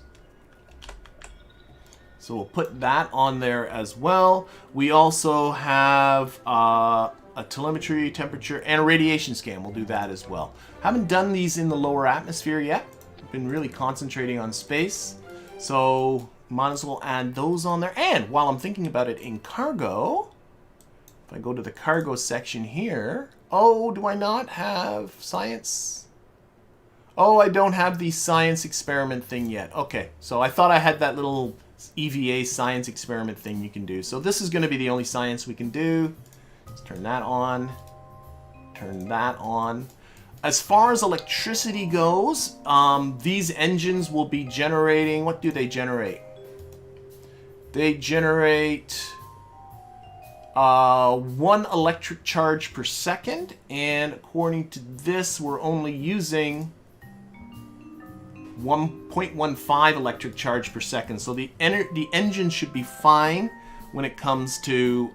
So we'll put that on there as well. We also have a telemetry, temperature, and a radiation scan. We'll do that as well. Haven't done these in the lower atmosphere yet. been really concentrating on space. So might as well add those on there. And while I'm thinking about it in cargo, if I go to the cargo section here, oh, do I not have science? Oh, I don't have the science experiment thing yet. Okay, so I thought I had that little EVA science experiment thing you can do. So this is going to be the only science we can do. Let's turn that on. Turn that on. As far as electricity goes, these engines will be generating... What do they generate? They generate 1 electric charge per second. And according to this, we're only using 1.15 electric charge per second. So the engine should be fine when it comes to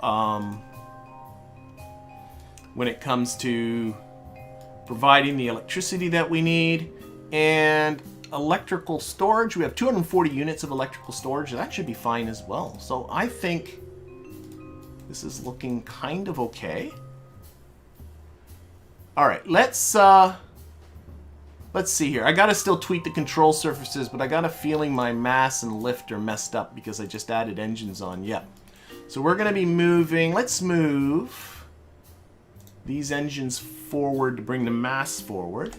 providing the electricity that we need. And electrical storage, we have 240 units of electrical storage. That should be fine as well. So I think this is looking kind of okay. All right, let's see here. I gotta still tweak the control surfaces, but I got a feeling my mass and lift are messed up because I just added engines on. Yep. So we're gonna be moving. Let's move these engines forward to bring the mass forward.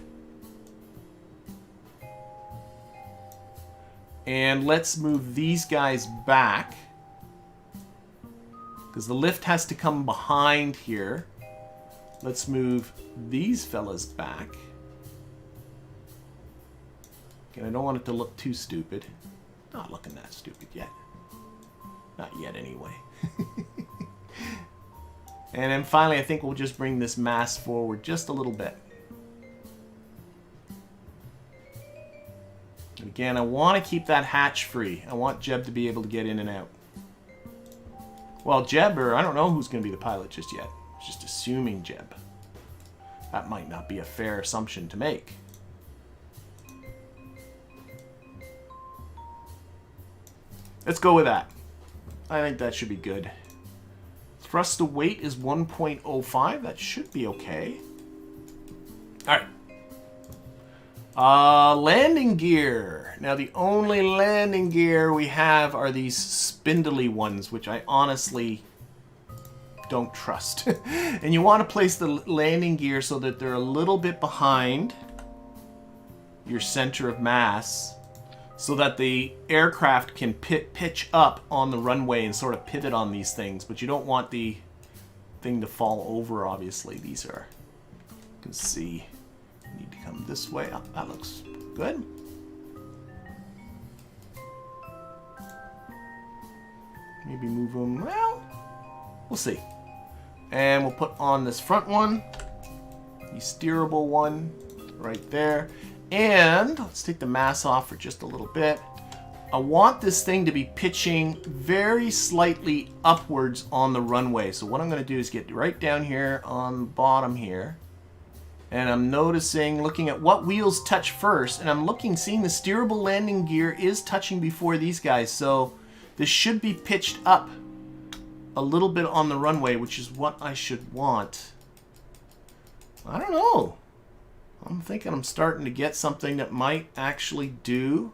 And let's move these guys back, because the lift has to come behind here. Let's move these fellas back. Okay, I don't want it to look too stupid. Not looking that stupid yet. Not yet, anyway. And then finally, I think we'll just bring this mass forward just a little bit. Again, I want to keep that hatch free. I want Jeb to be able to get in and out. Well, Jeb, or I don't know who's going to be the pilot just yet. Just assuming Jeb. That might not be a fair assumption to make. Let's go with that. I think that should be good. Thrust to weight is 1.05. That should be okay. All right. Landing gear. Now, the only landing gear we have are these spindly ones, which I honestly don't trust. And you want to place the landing gear so that they're a little bit behind your center of mass, so that the aircraft can pitch up on the runway and sort of pivot on these things. But you don't want the thing to fall over, obviously. These are, you can see, need to come this way. Oh, that looks good. Maybe move them, well, we'll see. And we'll put on this front one, the steerable one right there. And let's take the mass off for just a little bit. I want this thing to be pitching very slightly upwards on the runway. So what I'm going to do is get right down here on the bottom here. And I'm noticing, looking at what wheels touch first. And I'm looking, seeing the steerable landing gear is touching before these guys. So this should be pitched up a little bit on the runway, which is what I should want. I don't know. I'm thinking I'm starting to get something that might actually do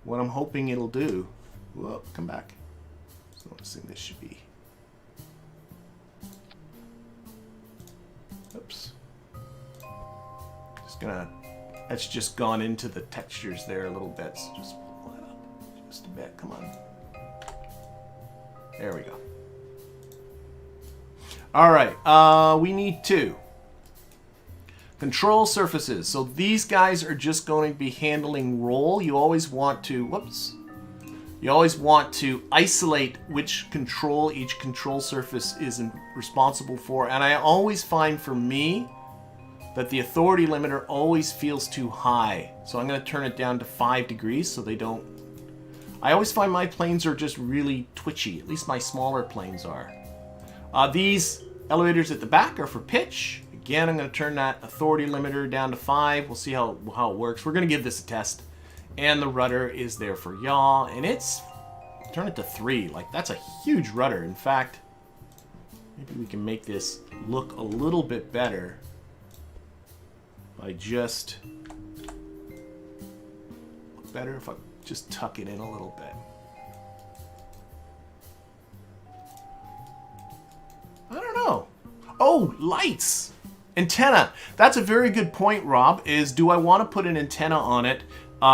what I'm hoping it'll do. Whoa, come back. So let's see, this should be. Oops. Just gonna, that's just gone into the textures there a little bit. So just pull that up just a bit. Come on. There we go. All right, we need two. Control surfaces. So these guys are just going to be handling roll. You always want to, whoops. You always want to isolate which control each control surface is responsible for. And I always find for me that the authority limiter always feels too high. So I'm going to turn it down to 5 degrees so they don't. I always find my planes are just really twitchy. At least my smaller planes are. These elevators at the back are for pitch. Again, I'm going to turn that authority limiter down to 5. We'll see how it works. We're going to give this a test. And the rudder is there for yaw. And it's... turn it to 3. Like, that's a huge rudder. In fact, maybe we can make this look a little bit better by just better if I just tuck it in a little bit. I don't know. Oh, lights! Antenna. That's a very good point, Rob, is do I want to put an antenna on it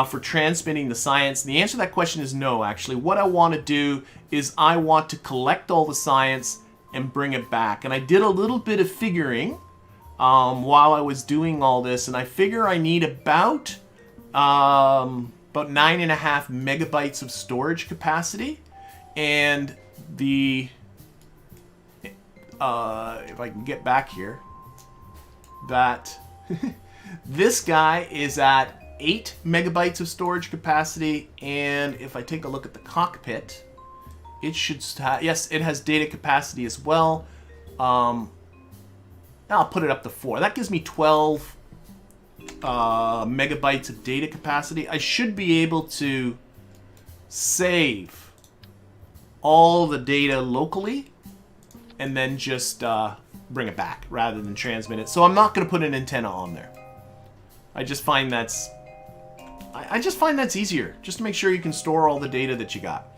for transmitting the science? And the answer to that question is no, actually. What I want to do is I want to collect all the science and bring it back. And I did a little bit of figuring while I was doing all this, and I figure I need about 9.5 megabytes of storage capacity. And the... if I can get back here, that this guy is at 8 megabytes of storage capacity, and if I take a look at the cockpit, it should yes, it has data capacity as well. I'll put it up to 4. That gives me 12 megabytes of data capacity. I should be able to save all the data locally and then just bring it back rather than transmit it. So I'm not going to put an antenna on there. I just find that's easier, just to make sure you can store all the data that you got.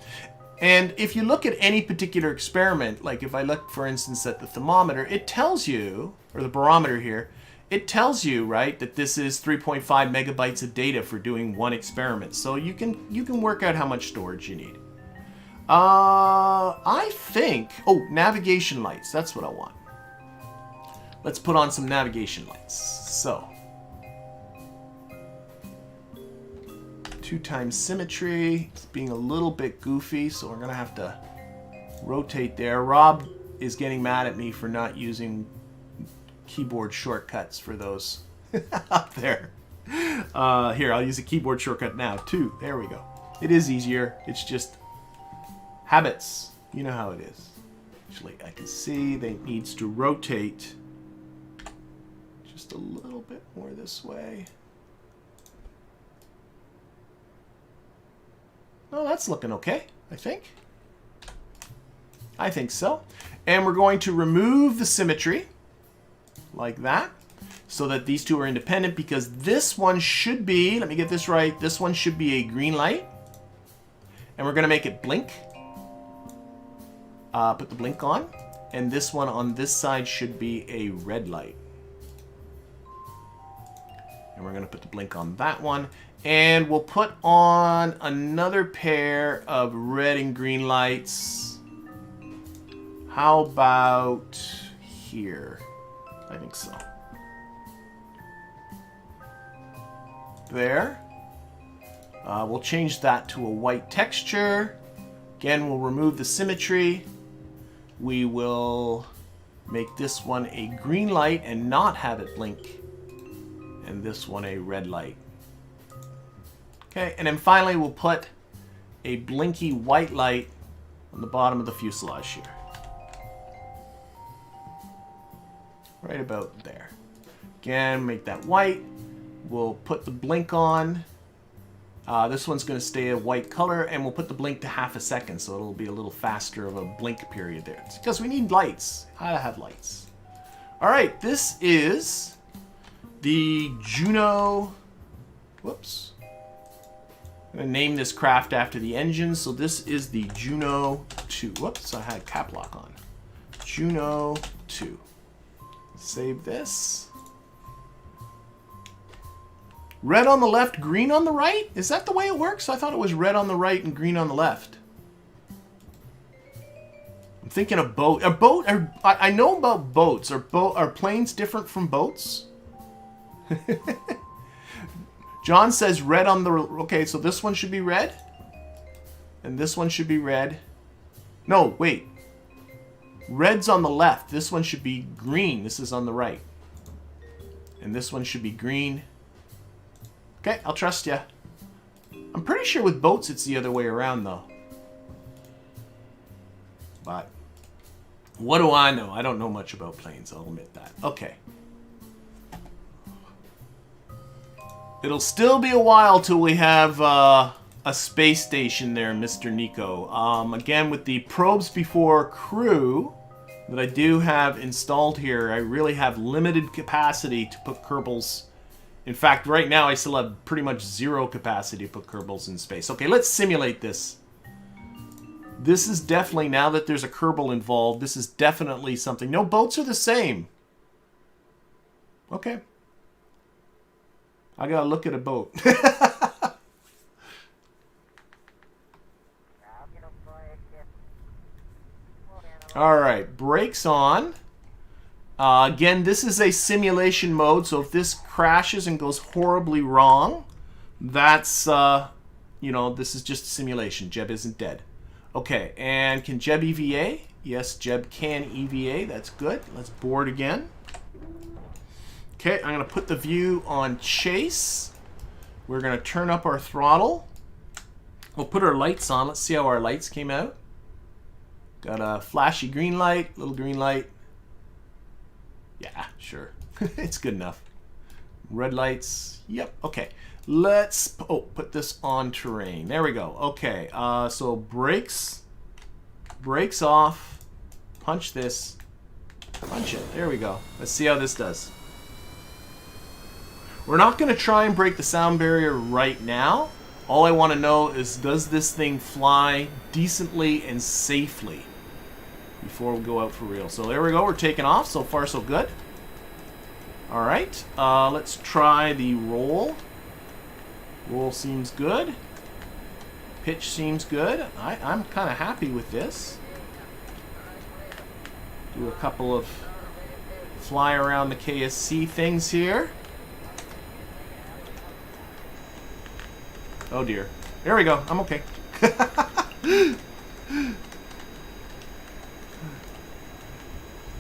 And if you look at any particular experiment, like if I look, for instance, at the thermometer, it tells you, or the barometer here, it tells you, right, that this is 3.5 megabytes of data for doing one experiment. So you can work out how much storage you need. I think... Oh, navigation lights. That's what I want. Let's put on some navigation lights. So. 2 times symmetry. It's being a little bit goofy, so we're going to have to rotate there. Rob is getting mad at me for not using keyboard shortcuts for those up there. Here, I'll use a keyboard shortcut now, too. There we go. It is easier. It's just... habits. You know how it is. Actually, I can see that it needs to rotate just a little bit more this way. Oh, that's looking okay, I think. I think so. And we're going to remove the symmetry like that so that these two are independent, because this one should be, let me get this right, this one should be a green light. And we're going to make it blink. Put the blink on, and this one on this side should be a red light. And we're going to put the blink on that one, and we'll put on another pair of red and green lights. How about here? I think so. There. We'll change that to a white texture. Again, we'll remove the symmetry. We will make this one a green light and not have it blink. And this one a red light. Okay, and then finally we'll put a blinky white light on the bottom of the fuselage here. Right about there. Again, make that white. We'll put the blink on. This one's going to stay a white color, and we'll put the blink to half a second, so it'll be a little faster of a blink period there. It's because we need lights. Gotta have lights. All right, this is the Juno. Whoops. I'm going to name this craft after the engine, so this is the Juno 2. Whoops, I had cap lock on. Juno 2. Save this. Red on the left, green on the right? Is that the way it works? I thought it was red on the right and green on the left. I'm thinking of boat. I know about boats. Are planes different from boats? John says red on the... Okay, so this one should be red. And this one should be red. No, wait. Red's on the left. This one should be green. This is on the right. And this one should be green. Okay, I'll trust you. I'm pretty sure with boats it's the other way around, though. But what do I know? I don't know much about planes, I'll admit that. Okay. It'll still be a while till we have a space station there, Mr. Nico. Again, with the probes before crew that I do have installed here, I really have limited capacity to put Kerbals In fact, right now I still have pretty much zero capacity to put Kerbals in space. Okay, let's simulate this. This is definitely, now that there's a Kerbal involved, this is definitely something. No, boats are the same. Okay. I gotta look at a boat. Alright, brakes on. Again, this is a simulation mode, so if this crashes and goes horribly wrong, that's, you know, this is just a simulation. Jeb isn't dead. Okay, and can Jeb EVA? Yes, Jeb can EVA. That's good. Let's board again. Okay, I'm going to put the view on chase. We're going to turn up our throttle. We'll put our lights on. Let's see how our lights came out. Got a flashy green light, little green light. Yeah, sure. It's good enough. Red lights. Yep, okay. Let's put this on terrain. There we go. Okay, so brakes. Brakes off. Punch this. Punch it. There we go. Let's see how this does. We're not going to try and break the sound barrier right now. All I want to know is, does this thing fly decently and safely before we go out for real? So there we go. We're taking off. So far, so good. All right. Let's try the roll. Roll seems good. Pitch seems good. I'm kind of happy with this. Do a couple of fly around the KSC things here. Oh dear. There we go. I'm okay.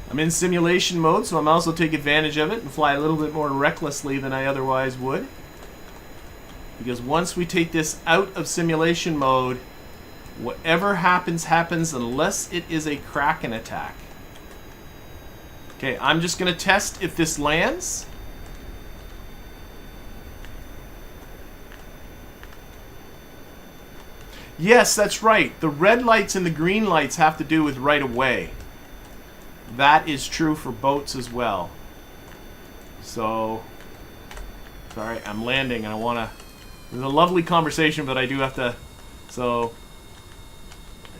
I'm in simulation mode, so I'm also take advantage of it and fly a little bit more recklessly than I otherwise would. Because once we take this out of simulation mode, whatever happens, happens unless it is a Kraken attack. Okay, I'm just going to test if this lands. Yes, that's right. The red lights and the green lights have to do with right away. That is true for boats as well. So, sorry, I'm landing and I want to... It was a lovely conversation, but I do have to... So,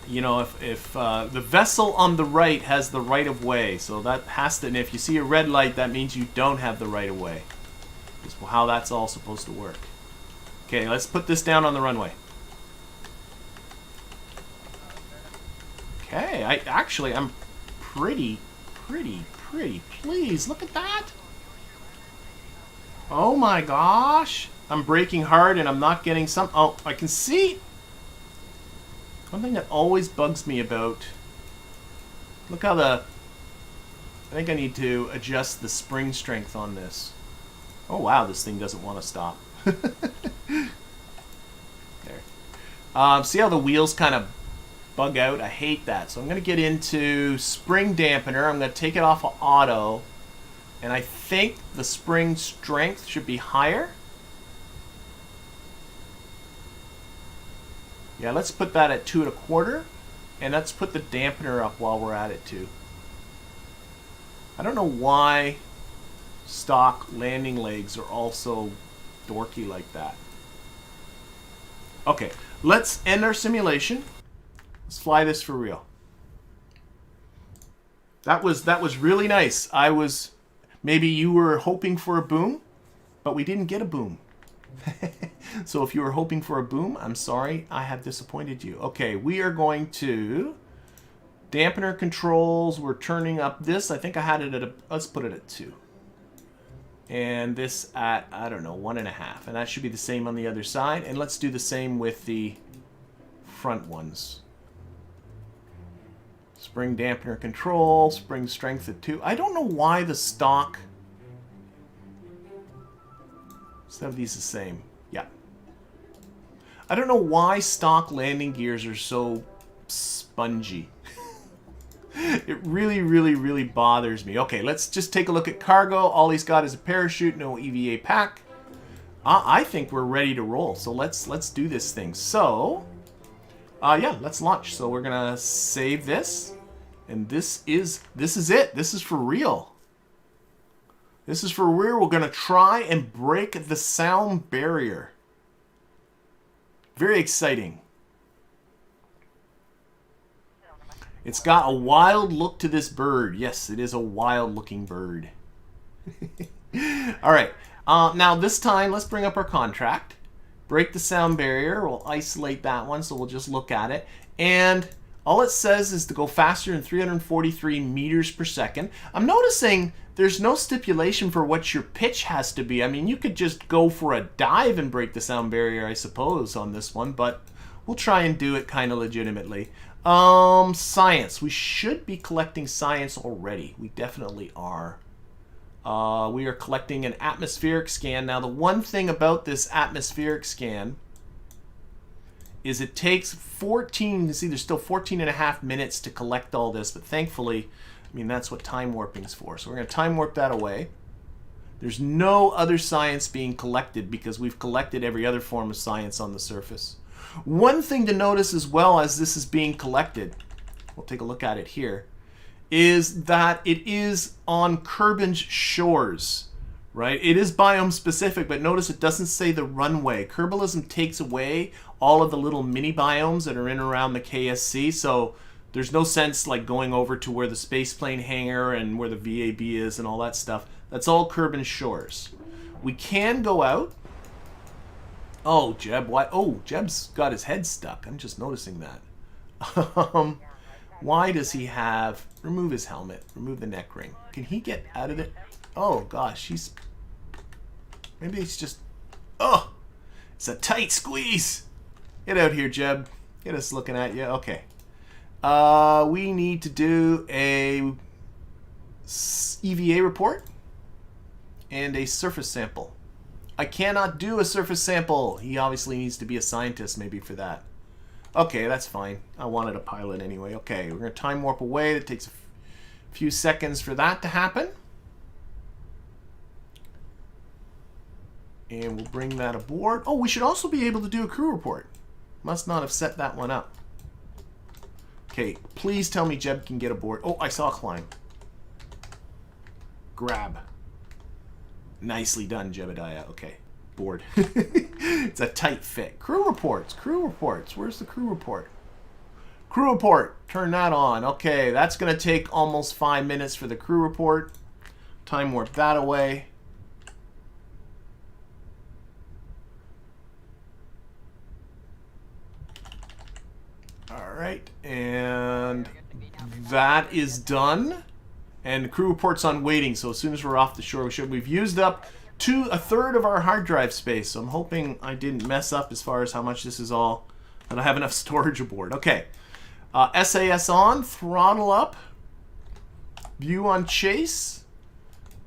you know, if the vessel on the right has the right of way, so that has to... And if you see a red light, that means you don't have the right of way. That's how that's all supposed to work. Okay, let's put this down on the runway. Okay, I'm pretty pleased. Look at that. Oh my gosh. I'm braking hard and I'm not getting some... Oh, I can see. One thing that always bugs me about... Look how the... I think I need to adjust the spring strength on this. Oh wow, this thing doesn't want to stop. There. See how the wheels kind of bug out? I hate that. So I'm going to get into spring dampener. I'm going to take it off of auto. And I think the spring strength should be higher. Yeah, let's put that at 2 1/4. And let's put the dampener up while we're at it too. I don't know why stock landing legs are also dorky like that. Okay, let's end our simulation. Let's fly this for real. That was really nice. Maybe you were hoping for a boom, but we didn't get a boom. So if you were hoping for a boom, I'm sorry, I have disappointed you. Okay, we are going to dampener controls. We're turning up this. I think I had it at let's put it at 2. And this at, I don't know, 1.5. And that should be the same on the other side. And let's do the same with the front ones. Spring dampener control, spring strength at 2. I don't know why the stock... Some of these the same. Yeah. I don't know why stock landing gears are so spongy. It really bothers me. Okay, let's just take a look at cargo. All he's got is a parachute, no EVA pack. I think we're ready to roll. So let's do this thing. So, yeah, let's launch. So we're gonna save this. And this is it. This is for real. This is for real. We're going to try and break the sound barrier. Very exciting. It's got a wild look to this bird. Yes, it is a wild looking bird. All right. Now this time, let's bring up our contract. Break the sound barrier. We'll isolate that one, so we'll just look at it. And all it says is to go faster than 343 meters per second. I'm noticing there's no stipulation for what your pitch has to be. I mean, you could just go for a dive and break the sound barrier, I suppose, on this one, but we'll try and do it kind of legitimately. Science. We should be collecting science already. We definitely are. We are collecting an atmospheric scan. Now, the one thing about this atmospheric scan is it takes 14, you see there's still 14.5 minutes to collect all this, but thankfully, I mean, that's what time warping's for. So we're going to time warp that away. There's no other science being collected because we've collected every other form of science on the surface. One thing to notice as well as this is being collected, we'll take a look at it here, is that it is on Kerbin's shores, right? It is biome specific, but notice it doesn't say the runway. Kerbalism takes away all of the little mini biomes that are in and around the KSC, so there's no sense like going over to where the spaceplane hangar and where the VAB is and all that stuff. That's all Kerbin's shores. We can go out. Oh, Jeb, why? Oh, Jeb's got his head stuck. I'm just noticing that. Why does he have... Remove his helmet. Remove the neck ring. Can he get out of it? Oh, gosh. He's... Maybe it's just... Oh! It's a tight squeeze! Get out here, Jeb. Get us looking at you. Okay. We need to do a EVA report and a surface sample. I cannot do a surface sample. He obviously needs to be a scientist maybe for that. Okay, that's fine. I wanted a pilot anyway. Okay, we're going to time warp away. It takes a few seconds for that to happen. And we'll bring that aboard. Oh, we should also be able to do a crew report. Must not have set that one up. Okay, please tell me Jeb can get aboard. Oh, I saw a climb. Grab. Nicely done, Jebediah. Okay, board. It's a tight fit. Crew reports. Crew reports. Where's the crew report? Crew report. Turn that on. Okay, that's going to take almost 5 minutes for the crew report. Time warp that away. All right, and that is done. And crew report's on waiting, so as soon as we're off the shore, we've used up a third of our hard drive space. So I'm hoping I didn't mess up as far as how much this is all, and I have enough storage aboard. Okay, SAS on, throttle up, view on chase.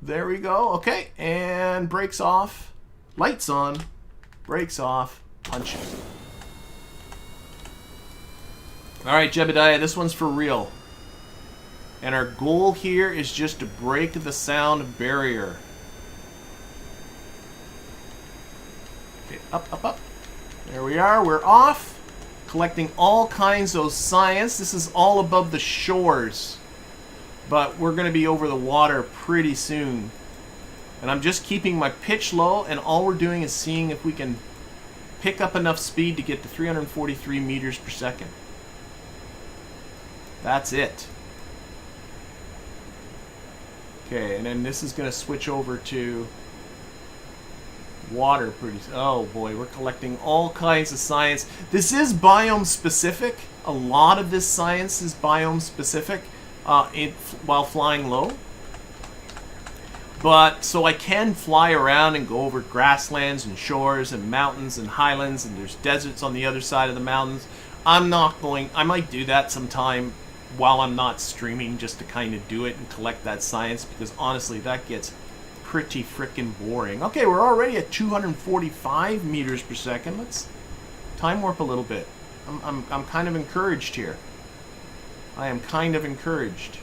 There we go. Okay, and brakes off, lights on, brakes off, punch it. All right, Jebediah, this one's for real. And our goal here is just to break the sound barrier. Okay, up, up, up. There we are. We're off. Collecting all kinds of science. This is all above the shores. But we're going to be over the water pretty soon. And I'm just keeping my pitch low, and all we're doing is seeing if we can pick up enough speed to get to 343 meters per second. That's it. Okay, and then this is going to switch over to water pretty soon. Oh boy, we're collecting all kinds of science. This is biome specific. A lot of this science is biome specific while flying low. But so I can fly around and go over grasslands and shores and mountains and highlands, and there's deserts on the other side of the mountains. I'm not going, I might do that sometime while I'm not streaming just to kind of do it and collect that science, because honestly that gets pretty freaking boring. Okay, we're already at 245 meters per second. Let's time warp a little bit. I'm kind of encouraged here. I am kind of encouraged.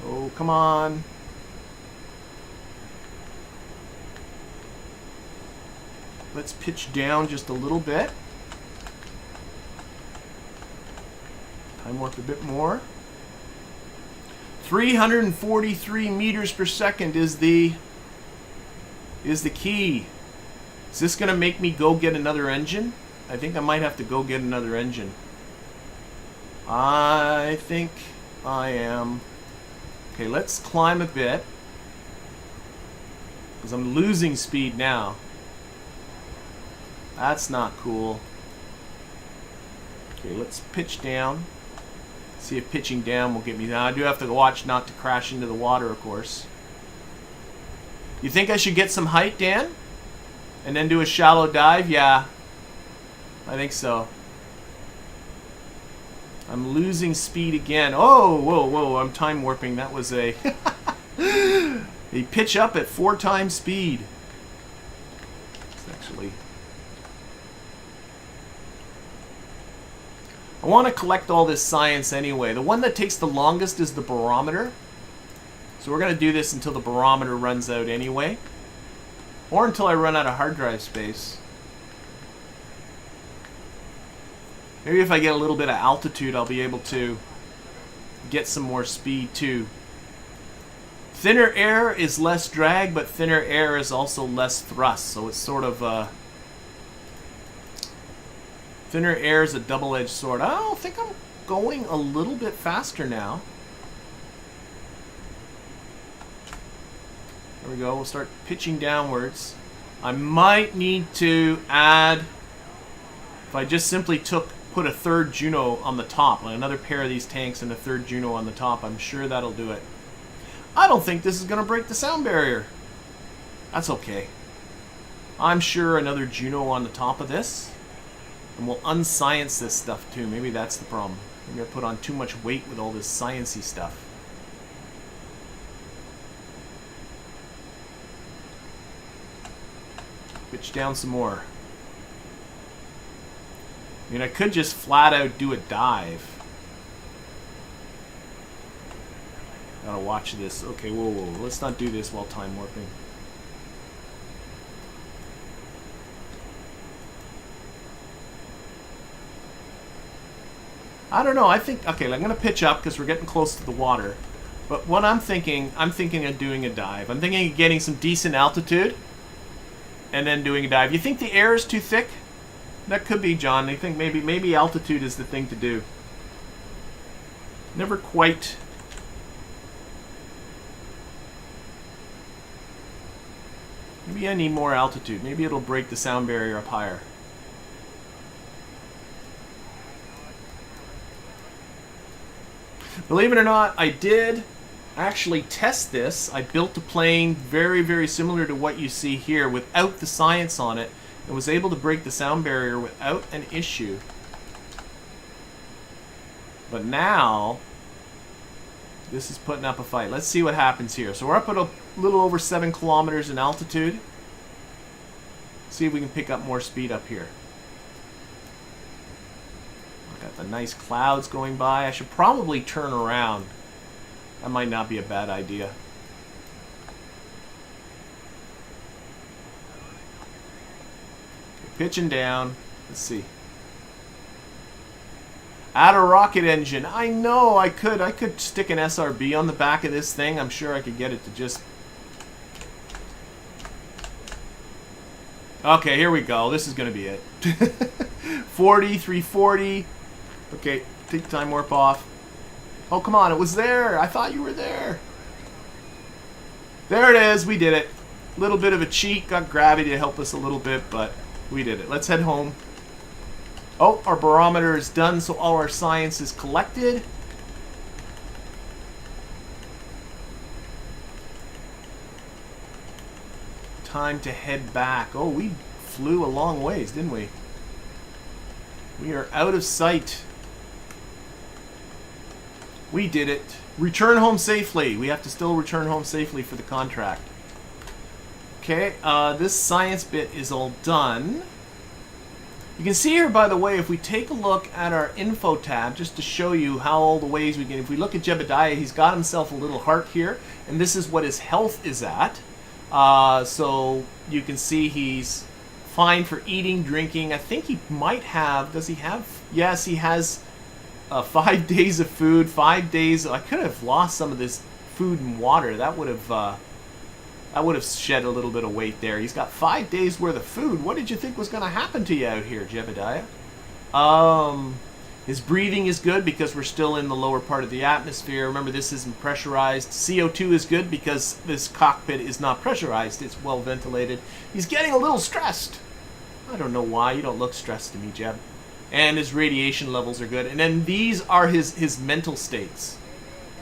Oh, come on. Let's pitch down just a little bit. Time warp a bit more. 343 meters per second is the key. Is this going to make me go get another engine? I think I might have to go get another engine. I think I am. Okay, let's climb a bit. Because I'm losing speed now. That's not cool. Okay, let's pitch down. See if pitching down will get me down. I do have to watch not to crash into the water, of course. You think I should get some height, Dan? And then do a shallow dive? Yeah. I think so. I'm losing speed again. Oh, whoa, whoa, I'm time warping. That was a... a pitch up at 4 times speed. It's actually... I want to collect all this science anyway. The one that takes the longest is the barometer. So we're going to do this until the barometer runs out anyway. Or until I run out of hard drive space. Maybe if I get a little bit of altitude, I'll be able to get some more speed too. Thinner air is less drag, but thinner air is also less thrust. So it's sort of... thinner air is a double-edged sword. I don't think I'm going a little bit faster now. There we go. We'll start pitching downwards. I might need to add... If I just simply put a third Juno on the top, like another pair of these tanks and a third Juno on the top, I'm sure that'll do it. I don't think this is going to break the sound barrier. That's okay. I'm sure another Juno on the top of this. And we'll unscience this stuff too. Maybe that's the problem. Maybe I put on too much weight with all this sciencey stuff. Pitch down some more. I mean, I could just flat out do a dive. Gotta watch this. Okay, whoa, whoa. Let's not do this while time warping. I don't know. I think... Okay, I'm going to pitch up because we're getting close to the water. But what I'm thinking of doing a dive. I'm thinking of getting some decent altitude and then doing a dive. You think the air is too thick? That could be, John. I think maybe altitude is the thing to do. Never quite... Maybe I need more altitude. Maybe it'll break the sound barrier up higher. Believe it or not, I did actually test this. I built a plane very, very similar to what you see here without the science on it and was able to break the sound barrier without an issue. But now, this is putting up a fight. Let's see what happens here. So we're up at a little over 7 kilometers in altitude. See if we can pick up more speed up here. Got the nice clouds going by. I should probably turn around. That might not be a bad idea. Okay, pitching down. Let's see. Add a rocket engine. I know I could. I could stick an SRB on the back of this thing. I'm sure I could get it to just... Okay, here we go. This is going to be it. 40, 340. Okay, take time warp off. Oh, come on. It was there. I thought you were there. There it is. We did it. A little bit of a cheat. Got gravity to help us a little bit, but we did it. Let's head home. Oh, our barometer is done, so all our science is collected. Time to head back. Oh, we flew a long ways, didn't we? We are out of sight. We did it. Return home safely. We have to still return home safely for the contract. Okay, this science bit is all done. You can see here, by the way, if we take a look at our info tab, just to show you how all the ways we can... If we look at Jebediah, he's got himself a little heart here, and this is what his health is at. So you can see he's fine for eating, drinking. I think he might have... Does he have... Yes, he has 5 days of food, 5 days. I could have lost some of this food and water. That would have shed a little bit of weight there. He's got 5 days worth of food. What did you think was going to happen to you out here, Jebediah? His breathing is good because we're still in the lower part of the atmosphere. Remember, this isn't pressurized. CO2 is good because this cockpit is not pressurized. It's well ventilated. He's getting a little stressed. I don't know why. You don't look stressed to me, Jeb. And his radiation levels are good. And then these are his mental states.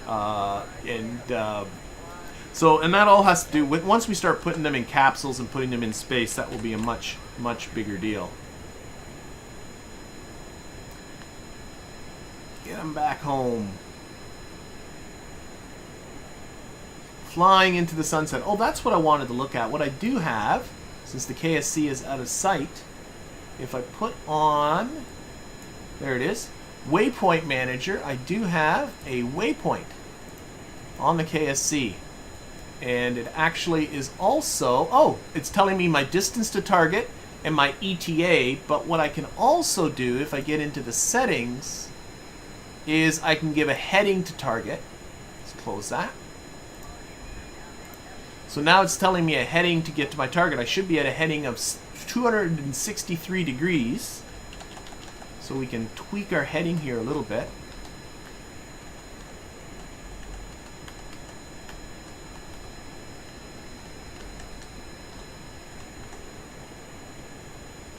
And that all has to do with, once we start putting them in capsules and putting them in space, that will be a much, much bigger deal. Get him back home. Flying into the sunset. Oh, that's what I wanted to look at. What I do have, since the KSC is out of sight, if I put on, there it is, Waypoint Manager, I do have a waypoint on the KSC. And it actually is also, oh, it's telling me my distance to target and my ETA, but what I can also do if I get into the settings is I can give a heading to target. Let's close that. So now it's telling me a heading to get to my target. I should be at a heading of 263 degrees. So we can tweak our heading here a little bit.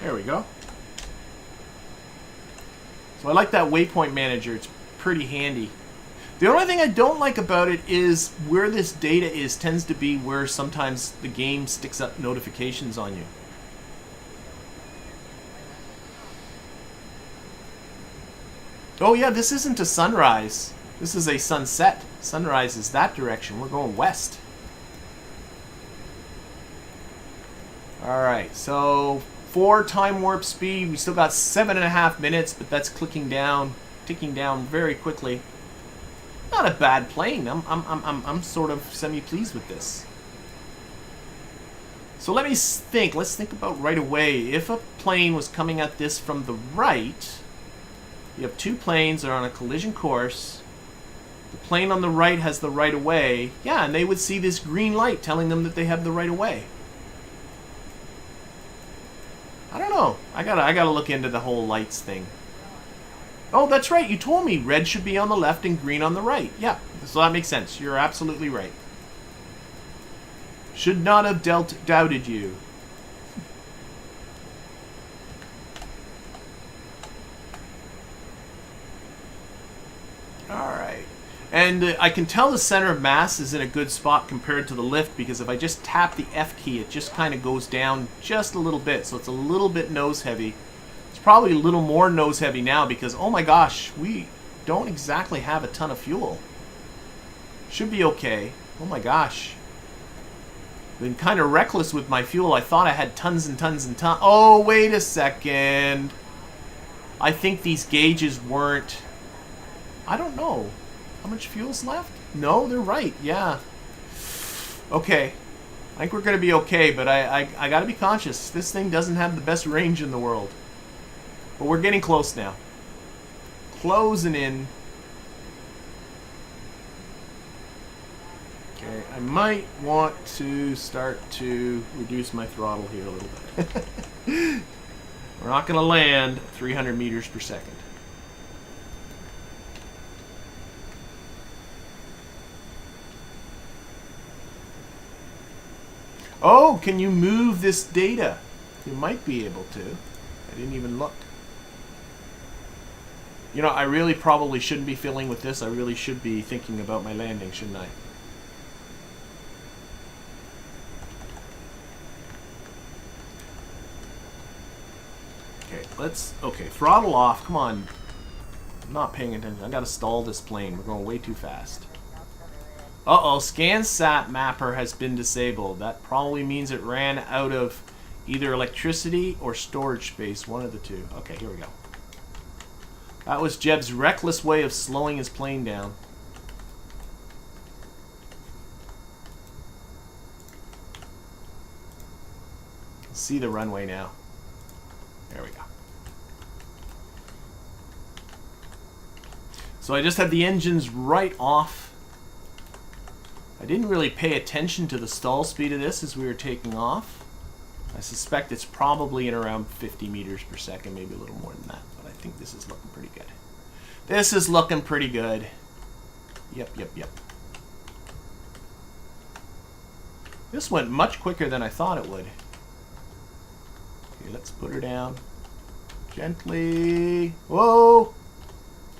There we go. So I like that waypoint manager. It's pretty handy. The only thing I don't like about it is where this data is tends to be where sometimes the game sticks up notifications on you. Oh yeah, this isn't a sunrise. This is a sunset. Sunrise is that direction. We're going west. Alright, so 4 time warp speed. We still got 7.5 minutes, but that's ticking down very quickly. Not a bad plane. I'm sort of semi-pleased with this. So let me think. Let's think about right away. If a plane was coming at this from the right, you have 2 planes that are on a collision course. The plane on the right has the right of way. Yeah, and they would see this green light telling them that they have the right of way. I don't know. I gotta look into the whole lights thing. Oh, that's right. You told me red should be on the left and green on the right. Yeah, so that makes sense. You're absolutely right. Should not have doubted you. All right. And I can tell the center of mass is in a good spot compared to the lift, because if I just tap the F key, it just kind of goes down just a little bit. So it's a little bit nose heavy. It's probably a little more nose heavy now because, oh my gosh, we don't exactly have a ton of fuel. Should be okay. Oh my gosh. Been kind of reckless with my fuel. I thought I had tons and tons and tons. Oh, wait a second. I think these gauges weren't... I don't know. How much fuel's left? No, they're right. Yeah. Okay. I think we're going to be okay, but I got to be conscious. This thing doesn't have the best range in the world. But we're getting close now. Closing in. Okay, I might want to start to reduce my throttle here a little bit. We're not going to land 300 meters per second. Oh, can you move this data? You might be able to. I didn't even look. You know, I really probably shouldn't be fiddling with this. I really should be thinking about my landing, shouldn't I? Okay, throttle off. Come on. I'm not paying attention. I gotta stall this plane. We're going way too fast. Uh-oh, SCANsat mapper has been disabled. That probably means it ran out of either electricity or storage space, one of the two. Okay, here we go. That was Jeb's reckless way of slowing his plane down. See the runway now. There we go. So I just had the engines right off. I didn't really pay attention to the stall speed of this as we were taking off. I suspect it's probably in around 50 meters per second, maybe a little more than that. But I think this is looking pretty good. This is looking pretty good. Yep. This went much quicker than I thought it would. Okay, let's put her down. Gently. Whoa!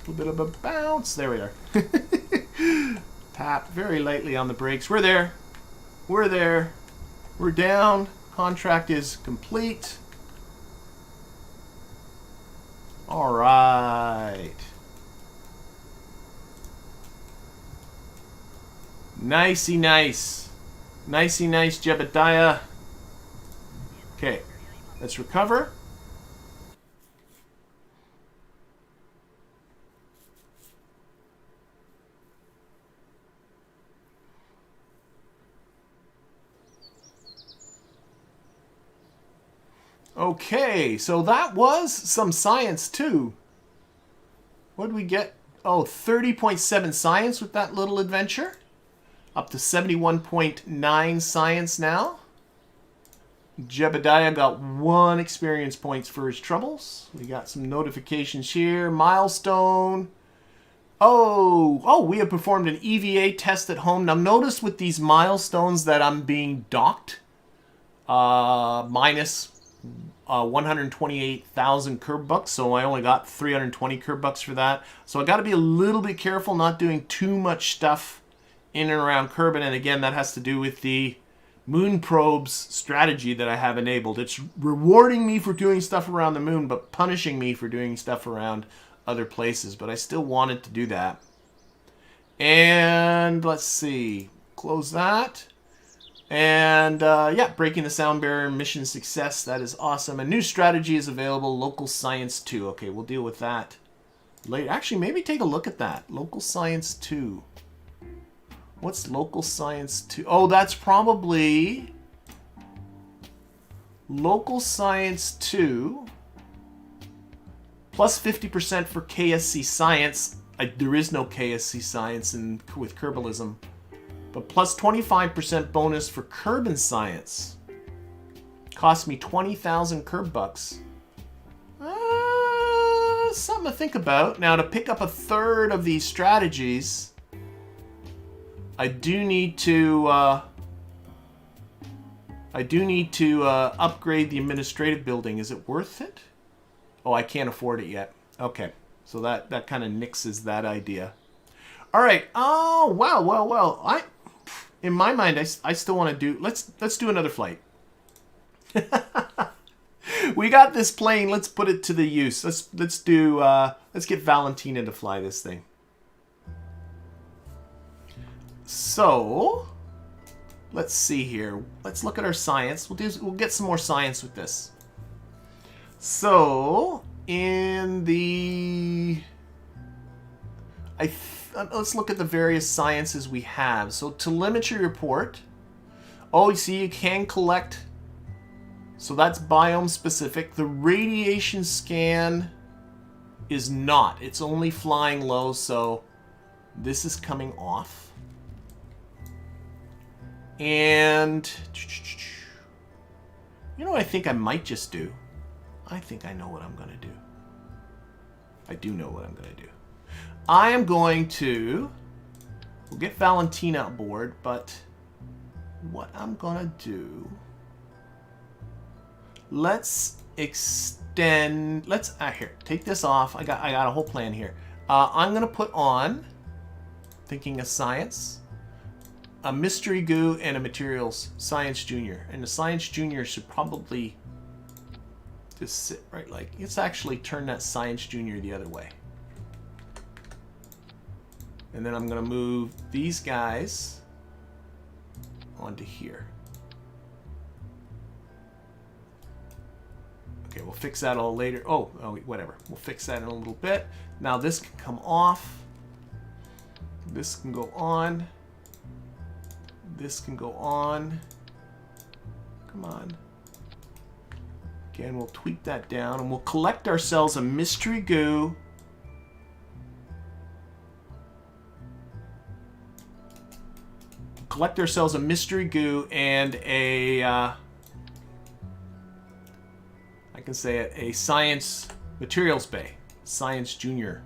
A little bit of a bounce. There we are. Tap very lightly on the brakes. We're there. We're there. We're down. Contract is complete. All right. Nicey nice. Nicey nice, Jebediah. Okay, let's recover. Okay, so that was some science too. What did we get? Oh, 30.7 science with that little adventure. Up to 71.9 science now. Jebediah got 1 experience points for his troubles. We got some notifications here. Milestone. Oh, we have performed an EVA test at home. Now notice with these milestones that I'm being docked. Minus 128,000 curb bucks, so I only got 320 curb bucks for that. So I got to be a little bit careful not doing too much stuff in and around Kerbin, and again, that has to do with the moon probes strategy that I have enabled. It's rewarding me for doing stuff around the moon, but punishing me for doing stuff around other places. But I still wanted to do that. And let's see, close that. And yeah, breaking the sound barrier, mission success. That is awesome. A new strategy is available. Local science 2. Okay, we'll deal with that later. Actually, maybe take a look at that. Local science 2. What's local science 2? Oh, that's probably local science 2 plus 50% for KSC science. There is no KSC science with Kerbalism. But plus 25% bonus for Kerbin science. Cost me 20,000 curb bucks. Something to think about. Now, to pick up a third of these strategies, I do need to upgrade the administrative building. Is it worth it? Oh, I can't afford it yet. Okay, so that kind of nixes that idea. All right. Oh, wow. Well, in my mind, I still want to do. Let's do another flight. We got this plane. Let's put it to the use. Let's get Valentina to fly this thing. So, let's see here. Let's look at our science. We'll get some more science with this. So, in the... let's look at the various sciences we have. So, telemetry report. Oh, you see, you can collect... So that's biome specific. The radiation scan is not. It's only flying low, so this is coming off. And you know what I think I might just do? I think I know what I'm going to do. I do know what I'm going to do. I am going to... We'll get Valentina aboard, but what I'm going to do... Let's extend... here, take this off. I got a whole plan here. I'm going to put on, thinking of science, a mystery goo and a materials science junior. And the science junior should probably just sit right like... Let's actually turn that science junior the other way. And then I'm going to move these guys onto here. Okay, we'll fix that all later. Oh, whatever. We'll fix that in a little bit. Now this can come off. This can go on. This can go on. Come on. Again, we'll tweak that down and we'll collect ourselves a mystery goo collect ourselves a mystery goo and a, I can say it, a science materials bay. Science Junior.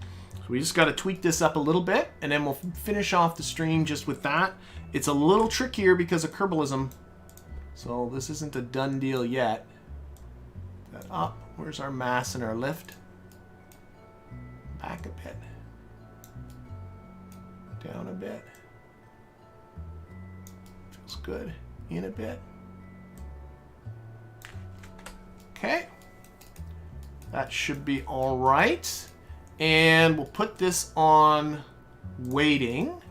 So we just got to tweak this up a little bit, and then we'll finish off the stream just with that. It's a little trickier because of Kerbalism, so this isn't a done deal yet. That up. Where's our mass and our lift? Back a bit. Down a bit. Feels good. In a bit. Okay. That should be all right. And we'll put this on waiting.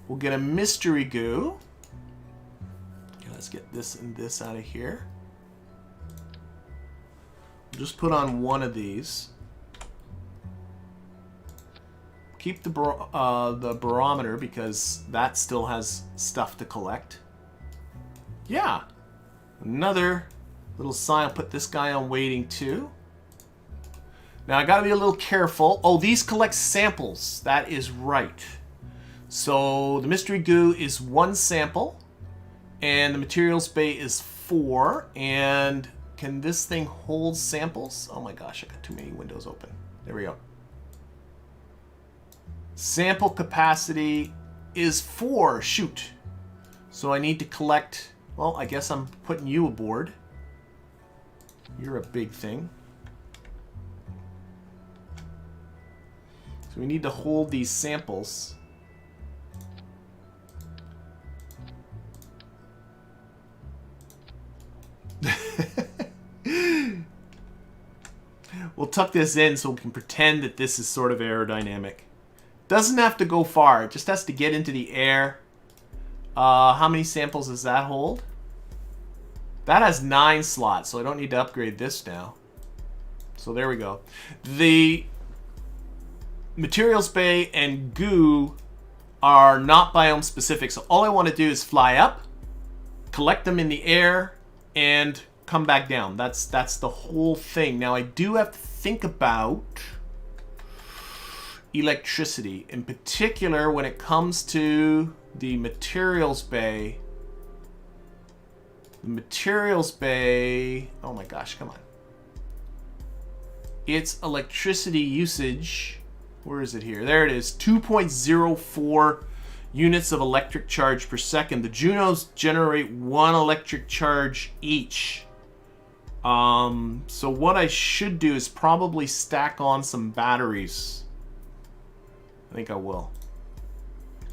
We'll get a mystery goo. Okay, let's get this and this out of here. We'll just put on one of these. Keep the barometer because that still has stuff to collect. Yeah. Another little sign. I'll put this guy on waiting too. Now I gotta be a little careful. Oh, these collect samples. That is right. So the mystery goo is 1 sample, and the materials bay is 4. And can this thing hold samples? Oh my gosh, I got too many windows open. There we go. Sample capacity is 4. Shoot. So I need to collect. Well, I guess I'm putting you aboard. You're a big thing. So we need to hold these samples. We'll tuck this in so we can pretend that this is sort of aerodynamic. Doesn't have to go far. It just has to get into the air. How many samples does that hold? That has 9 slots, so I don't need to upgrade this now. So there we go. The materials bay and goo are not biome specific, so all I want to do is fly up, collect them in the air, and come back down. That's the whole thing. Now I do have to think about electricity, in particular when it comes to the materials bay. The materials bay, oh my gosh, come on. Its electricity usage, where is it here? There it is, 2.04 units of electric charge per second. The Junos generate 1 electric charge each. So what I should do is probably stack on some batteries. I think I will.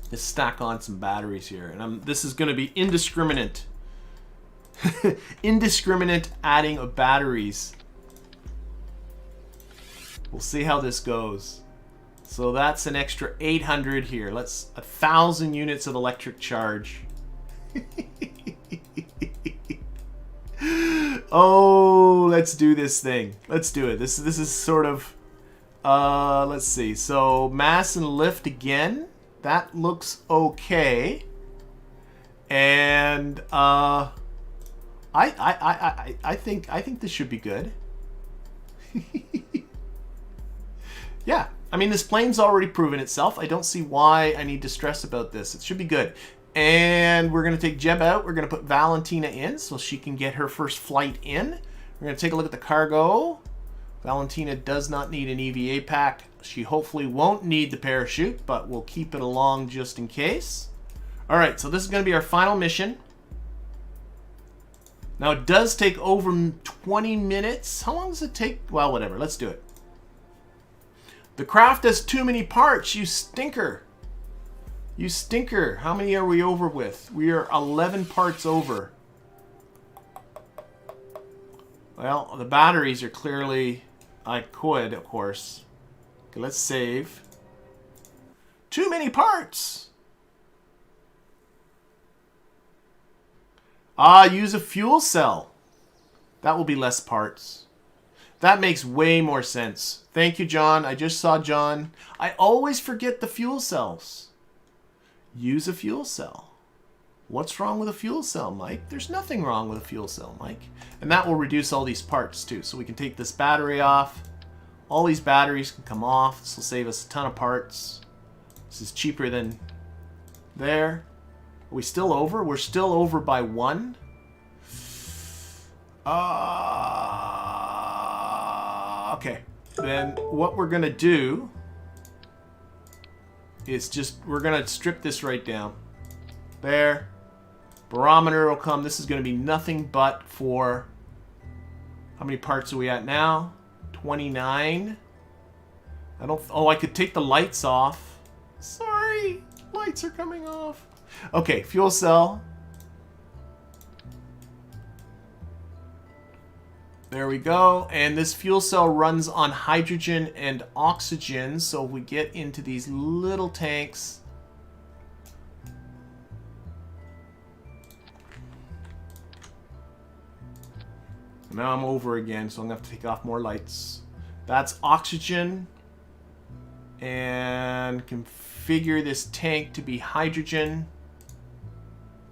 Just stack on some batteries here. And this is going to be indiscriminate. Indiscriminate adding of batteries. We'll see how this goes. So that's an extra 800 here. Let's 1,000 units of electric charge. Oh, let's do this thing. Let's do it. This is sort of let's see. So mass and lift again. That looks okay. And I think this should be good. Yeah. I mean, this plane's already proven itself. I don't see why I need to stress about this. It should be good. And we're going to take Jeb out. We're going to put Valentina in so she can get her first flight in. We're going to take a look at the cargo. Valentina does not need an EVA pack. She hopefully won't need the parachute, but we'll keep it along just in case. All right, so this is going to be our final mission. Now, it does take over 20 minutes. How long does it take? Well, whatever. Let's do it. The craft has too many parts, you stinker. You stinker. How many are we over with? We are 11 parts over. Well, the batteries are clearly... I could, of course. Okay, let's save. Too many parts! Use a fuel cell. That will be less parts. That makes way more sense. Thank you, John. I just saw John. I always forget the fuel cells. Use a fuel cell. What's wrong with a fuel cell, Mike? There's nothing wrong with a fuel cell, Mike. And that will reduce all these parts, too. So we can take this battery off. All these batteries can come off. This will save us a ton of parts. This is cheaper than There. Are we still over? We're still over by 1. Okay. Then what we're going to do is just, we're going to strip this right down. There. Barometer will come. This is going to be nothing but for, how many parts are we at now? 29. I could take the lights off. Sorry. Lights are coming off. Okay, fuel cell. There we go. And this fuel cell runs on hydrogen and oxygen. So if we get into these little tanks. Now I'm over again, so I'm going to have to take off more lights. That's oxygen. And configure this tank to be hydrogen.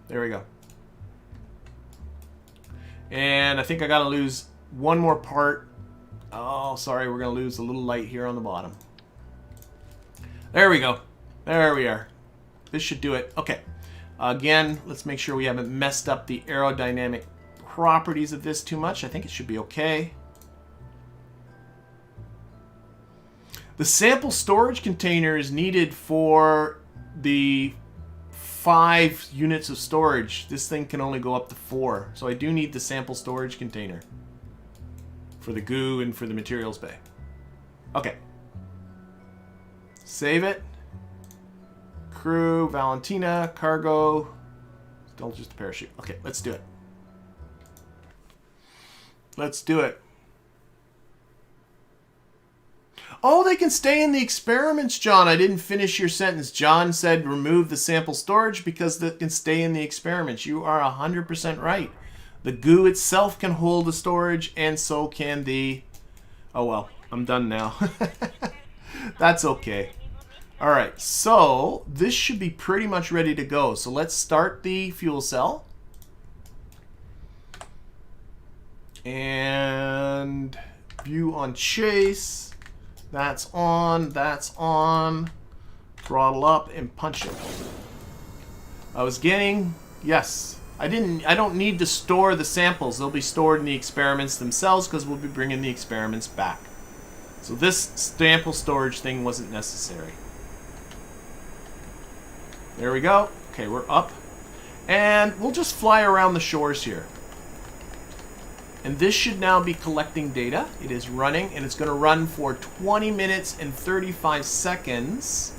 There we go. And I think I got to lose one more part. Oh, sorry, we're going to lose a little light here on the bottom. There we go. There we are. This should do it. Okay. Again, let's make sure we haven't messed up the aerodynamic properties of this too much. I think it should be okay. The sample storage container is needed for the 5 units of storage. This thing can only go up to 4. So I do need the sample storage container for the goo and for the materials bay. Okay. Save it. Crew, Valentina, cargo. Still just a parachute. Okay, let's do it. Let's do it. Oh, they can stay in the experiments, John. I didn't finish your sentence. John said remove the sample storage because they can stay in the experiments. You are 100% right. The goo itself can hold the storage, and so can the... Oh, well, I'm done now. That's okay. All right, so this should be pretty much ready to go. So let's start the fuel cell. And view on chase. That's on. That's on. Throttle up and punch it. I was getting... Yes. I don't need to store the samples. They'll be stored in the experiments themselves because we'll be bringing the experiments back. So this sample storage thing wasn't necessary. There we go. Okay, we're up. And we'll just fly around the shores here. And this should now be collecting data. It is running, and it's going to run for 20 minutes and 35 seconds.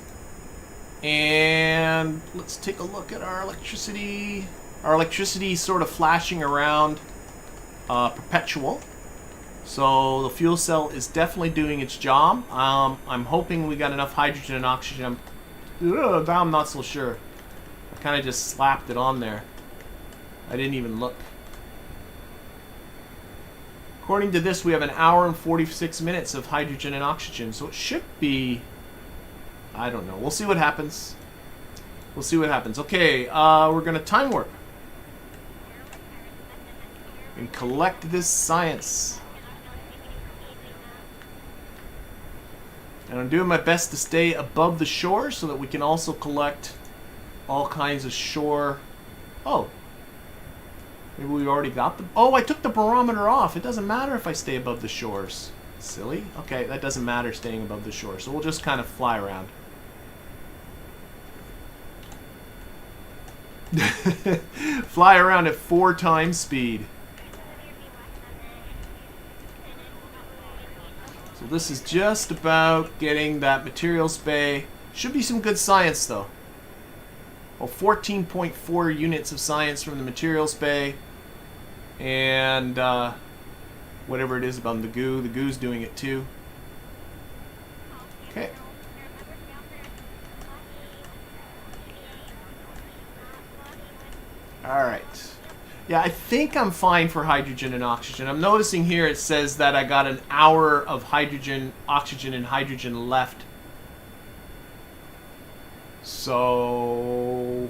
And let's take a look at our electricity. Our electricity is sort of flashing around perpetual. So the fuel cell is definitely doing its job. I'm hoping we got enough hydrogen and oxygen. I'm not so sure. I kind of just slapped it on there. I didn't even look. According to this, we have 1 hour and 46 minutes of hydrogen and oxygen, so it should be... I don't know. We'll see what happens. We'll see what happens. Okay, we're going to time warp. And collect this science. And I'm doing my best to stay above the shore so that we can also collect all kinds of shore... Oh. Maybe we already got the... Oh, I took the barometer off. It doesn't matter if I stay above the shores. Silly. Okay, that doesn't matter staying above the shore. So we'll just kind of fly around. Fly around at 4 times speed. So this is just about getting that materials bay. Should be some good science though. Oh, 14.4 units of science from the materials bay. And whatever it is about the goo. The goo's doing it too. Okay. Alright. Yeah, I think I'm fine for hydrogen and oxygen. I'm noticing here it says that I got 1 hour of hydrogen, oxygen, and hydrogen left. So...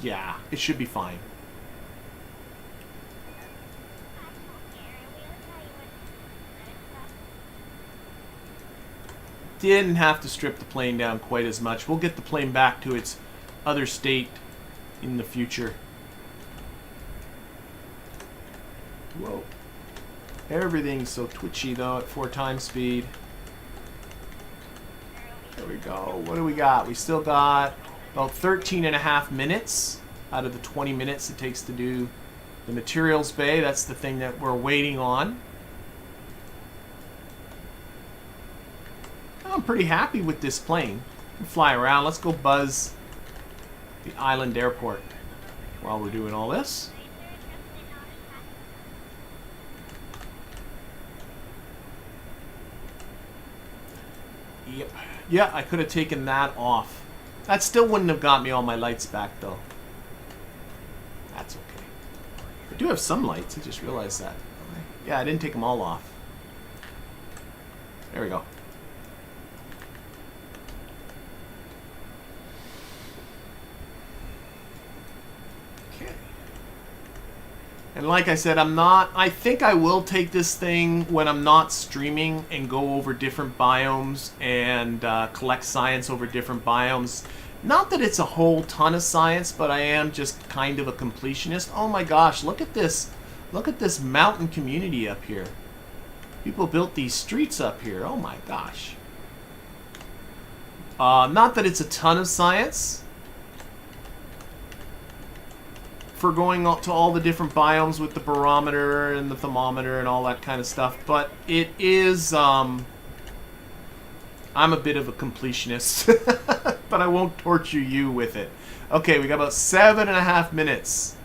yeah, it should be fine. Didn't have to strip the plane down quite as much. We'll get the plane back to its other state in the future. Whoa. Everything's so twitchy though at 4 times speed. There we go. What do we got? We still got about 13.5 minutes out of the 20 minutes it takes to do the materials bay. That's the thing that we're waiting on. I'm pretty happy with this plane. We can fly around. Let's go buzz the island airport while we're doing all this. Yep. Yeah, I could have taken that off. That still wouldn't have got me all my lights back, though. That's okay. I do have some lights. I just realized that. Yeah, I didn't take them all off. There we go. And like I said, I think I will take this thing when I'm not streaming and go over different biomes and collect science over different biomes. Not that it's a whole ton of science, but I am just kind of a completionist. Oh my gosh, look at this. Look at this mountain community up here. People built these streets up here. Oh my gosh. Not that it's a ton of science for going to all the different biomes with the barometer and the thermometer and all that kind of stuff, but it is, I'm a bit of a completionist, but I won't torture you with it. Okay, we got about 7.5 minutes.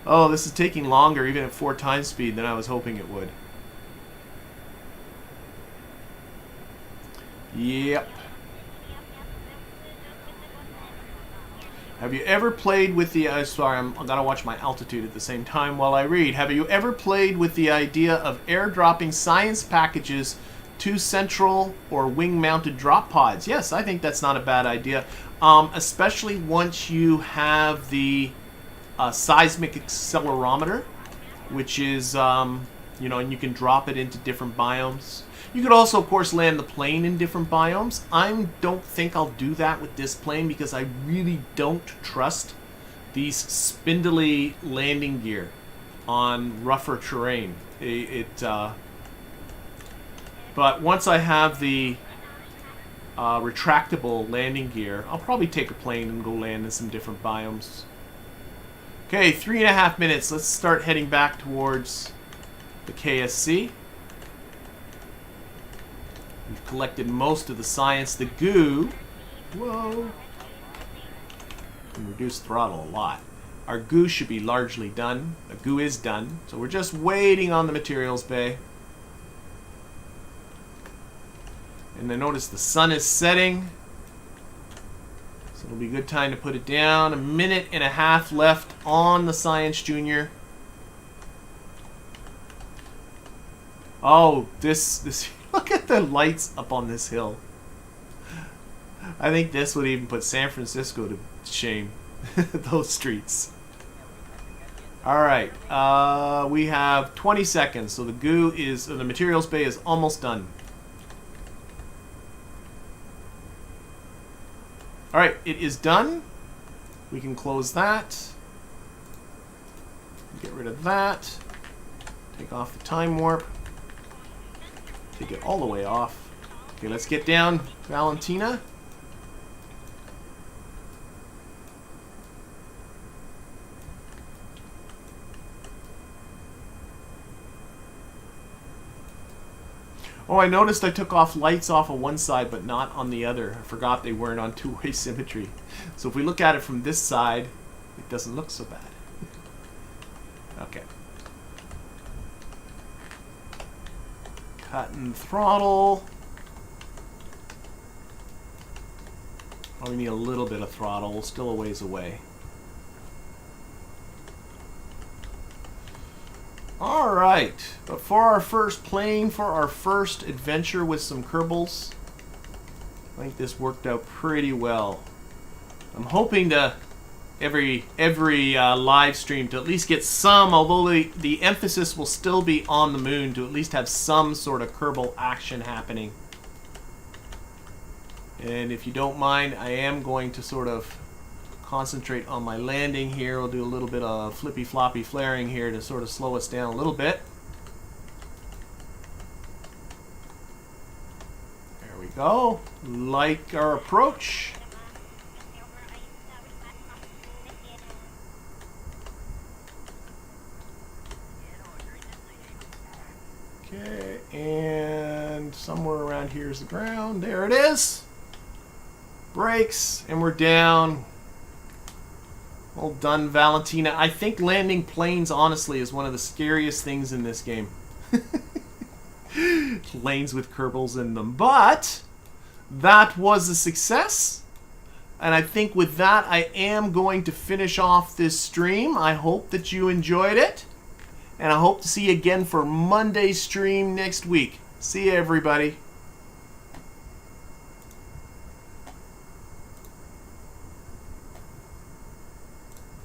Oh, this is taking longer even at 4 times speed than I was hoping it would. Yep. Have you ever played with the... sorry, I gotta watch my altitude at the same time while I read. Have you ever played with the idea of airdropping science packages to central or wing-mounted drop pods? Yes, I think that's not a bad idea. Especially once you have the seismic accelerometer, which is, you know, and you can drop it into different biomes. You could also, of course, land the plane in different biomes. I don't think I'll do that with this plane because I really don't trust these spindly landing gear on rougher terrain. But once I have the retractable landing gear, I'll probably take a plane and go land in some different biomes. Okay, 3.5 minutes. Let's start heading back towards the KSC. We've collected most of the science. The goo, whoa, can reduce throttle a lot. Our goo should be largely done. The goo is done, so we're just waiting on the materials bay. And then notice the sun is setting, so it'll be a good time to put it down. 1.5 minutes left on the Science Junior. Oh, this look at the lights up on this hill. I think this would even put San Francisco to shame. Those streets. Alright, we have 20 seconds, so the goo is, the materials bay is almost done. Alright, it is done. We can close that. Get rid of that. Take off the time warp. Take it all the way off. Okay, let's get down, Valentina. Oh, I noticed I took off lights off of one side, but not on the other. I forgot they weren't on two-way symmetry. So if we look at it from this side, it doesn't look so bad. Okay. Cutting throttle. Probably need a little bit of throttle. Still a ways away. Alright, but for our first plane, for our first adventure with some Kerbals, I think this worked out pretty well. I'm hoping to, every live stream, to at least get some, although the emphasis will still be on the moon, to at least have some sort of Kerbal action happening. And if you don't mind, I am going to sort of concentrate on my landing here. We'll do a little bit of flippy floppy flaring here to sort of slow us down a little bit. There we go. Like our approach. Okay, and somewhere around here is the ground. There it is. Brakes, and we're down. Well done, Valentina. I think landing planes, honestly, is one of the scariest things in this game. Planes with kerbals in them. But that was a success. And I think with that, I am going to finish off this stream. I hope that you enjoyed it. And I hope to see you again for Monday's stream next week. See you, everybody.